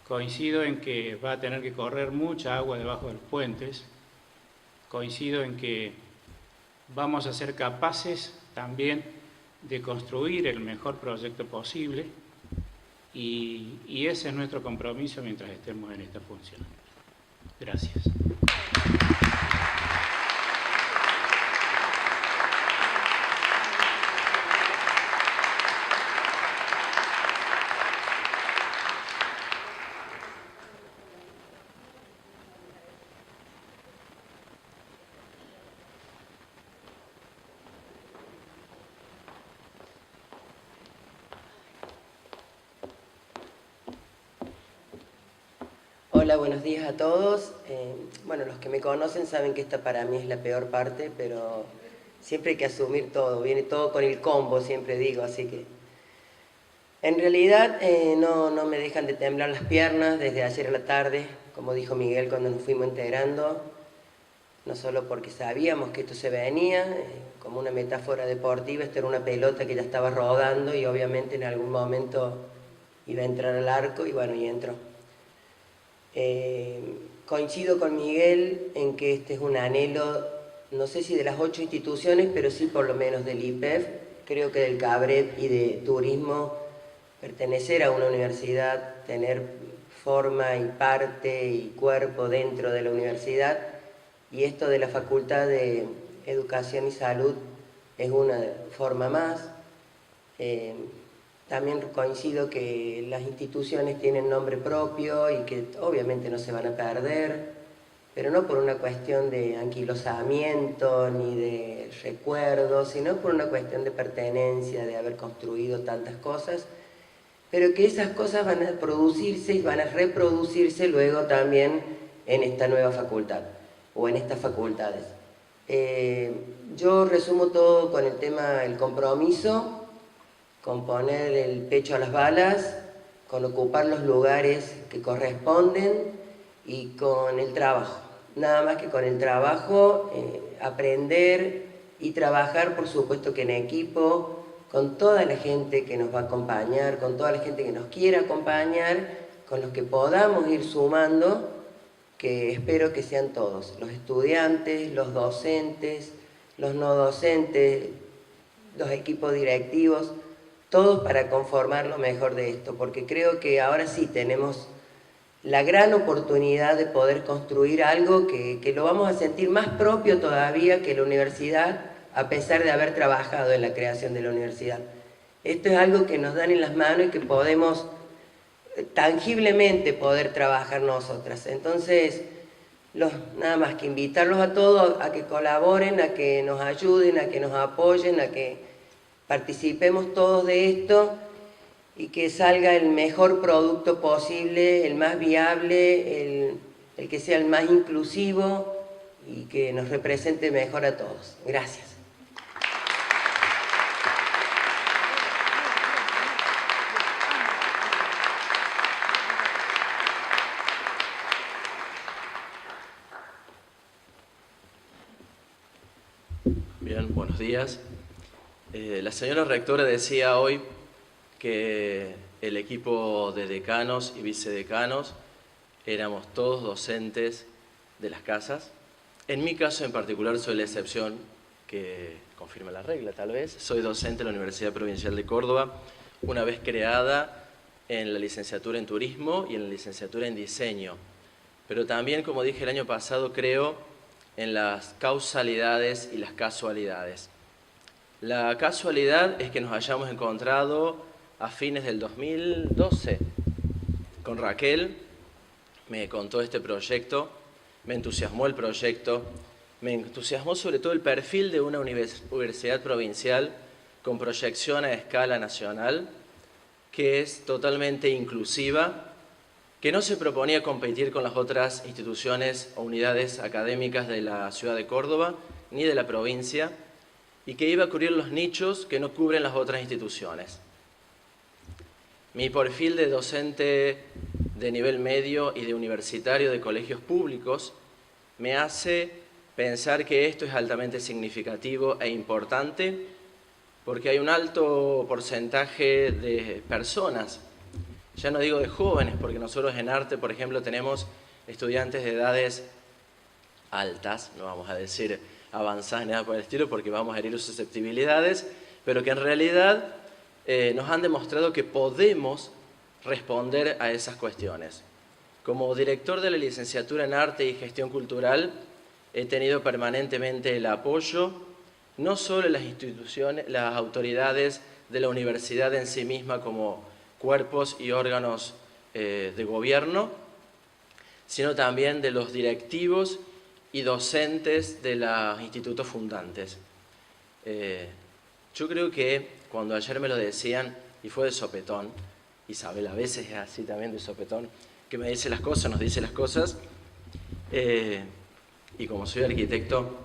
coincido en que va a tener que correr mucha agua debajo de los puentes, coincido en que vamos a ser capaces también de construir el mejor proyecto posible y ese es nuestro compromiso mientras estemos en esta función. Gracias. Hola, buenos días a todos. Bueno, los que me conocen saben que esta para mí es la peor parte, pero siempre hay que asumir todo, viene todo con el combo, siempre digo, así que... En realidad no me dejan de temblar las piernas desde ayer a la tarde, como dijo Miguel cuando nos fuimos enterando, no solo porque sabíamos que esto se venía, como una metáfora deportiva, esto era una pelota que ya estaba rodando y obviamente en algún momento iba a entrar al arco y bueno, y entró. Coincido con Miguel en que este es un anhelo, no sé si de las 8 instituciones, pero sí por lo menos del IPEF, creo que del CABRET y de Turismo, pertenecer a una universidad, tener forma y parte y cuerpo dentro de la universidad, y esto de la Facultad de Educación y Salud es una forma más. También coincido que las instituciones tienen nombre propio y que obviamente no se van a perder, pero no por una cuestión de anquilosamiento ni de recuerdo, sino por una cuestión de pertenencia, de haber construido tantas cosas, pero que esas cosas van a producirse y van a reproducirse luego también en esta nueva facultad o en estas facultades. Yo resumo todo con el tema del compromiso, con poner el pecho a las balas, con ocupar los lugares que corresponden y con el trabajo. Nada más que con el trabajo, aprender y trabajar, por supuesto que en equipo, con toda la gente que nos va a acompañar, con toda la gente que nos quiera acompañar, con los que podamos ir sumando, que espero que sean todos, los estudiantes, los docentes, los no docentes, los equipos directivos, todos para conformar lo mejor de esto, porque creo que ahora sí tenemos la gran oportunidad de poder construir algo que lo vamos a sentir más propio todavía que la universidad, a pesar de haber trabajado en la creación de la universidad. Esto es algo que nos dan en las manos y que podemos tangiblemente poder trabajar nosotras. Entonces, nada más que invitarlos a todos a que colaboren, a que nos ayuden, a que nos apoyen, a que participemos todos de esto y que salga el mejor producto posible, el más viable, el que sea el más inclusivo y que nos represente mejor a todos. Gracias. Bien, buenos días. La señora rectora decía hoy que el equipo de decanos y vicedecanos éramos todos docentes de las casas En mi caso en particular soy la excepción que confirma la regla, tal vez. Soy docente en la Universidad Provincial de Córdoba, una vez creada en la licenciatura en Turismo y en la licenciatura en Diseño. Pero también, como dije el año pasado, creo en las causalidades y las casualidades. La casualidad es que nos hayamos encontrado a fines del 2012 con Raquel, me contó este proyecto, me entusiasmó el proyecto, me entusiasmó sobre todo el perfil de una universidad provincial con proyección a escala nacional, que es totalmente inclusiva, que no se proponía competir con las otras instituciones o unidades académicas de la ciudad de Córdoba ni de la provincia, y que iba a cubrir los nichos que no cubren las otras instituciones. Mi perfil de docente de nivel medio y de universitario de colegios públicos me hace pensar que esto es altamente significativo e importante porque hay un alto porcentaje de personas, ya no digo de jóvenes, porque nosotros en arte, por ejemplo, tenemos estudiantes de edades altas, no vamos a decir avanzadas ni nada por el estilo porque vamos a herir sus susceptibilidades, pero que en realidad nos han demostrado que podemos responder a esas cuestiones. Como director de la licenciatura en Arte y Gestión Cultural, he tenido permanentemente el apoyo, no solo de las instituciones, las autoridades de la universidad en sí misma como cuerpos y órganos de gobierno, sino también de los directivos y docentes de los institutos fundantes. Yo creo que cuando ayer me lo decían, y fue de sopetón, Isabel a veces es así también de sopetón, que me dice las cosas, nos dice las cosas, y como soy arquitecto,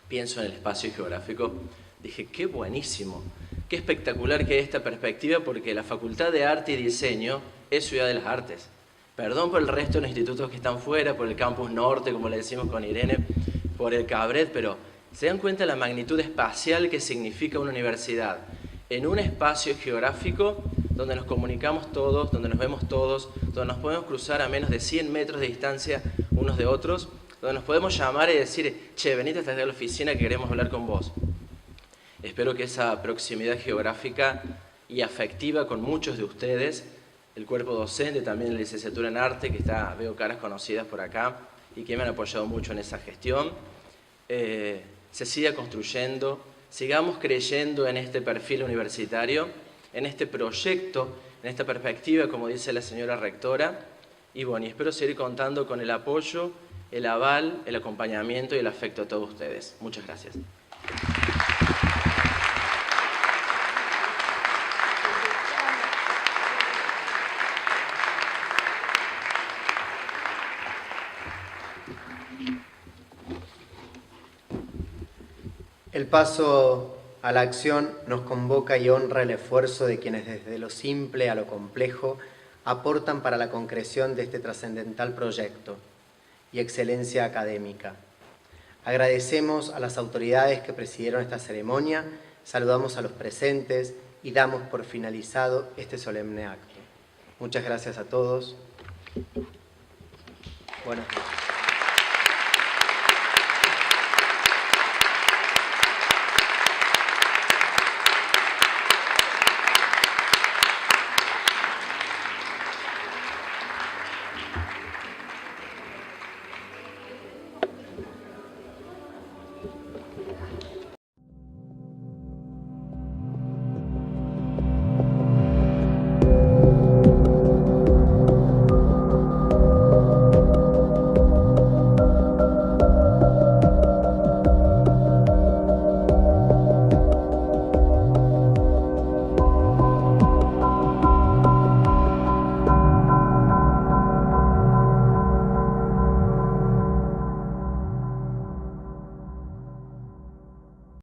pienso en el espacio geográfico, dije, qué buenísimo, qué espectacular que es esta perspectiva, porque la Facultad de Arte y Diseño es Ciudad de las Artes. Perdón por el resto de los institutos que están fuera, por el Campus Norte, como le decimos con Irene, por el Cabret, pero ¿se dan cuenta de la magnitud espacial que significa una universidad? En un espacio geográfico donde nos comunicamos todos, donde nos vemos todos, donde nos podemos cruzar a menos de 100 metros de distancia unos de otros, donde nos podemos llamar y decir, che, venite hasta la oficina que queremos hablar con vos. Espero que esa proximidad geográfica y afectiva con muchos de ustedes, el cuerpo docente, también la licenciatura en Arte, que veo caras conocidas por acá y que me han apoyado mucho en esa gestión, se siga construyendo, sigamos creyendo en este perfil universitario, en este proyecto, en esta perspectiva, como dice la señora rectora, y bueno, y espero seguir contando con el apoyo, el aval, el acompañamiento y el afecto de todos ustedes. Muchas gracias. El paso a la acción nos convoca y honra el esfuerzo de quienes desde lo simple a lo complejo aportan para la concreción de este trascendental proyecto y excelencia académica. Agradecemos a las autoridades que presidieron esta ceremonia, saludamos a los presentes y damos por finalizado este solemne acto. Muchas gracias a todos. Buenas noches.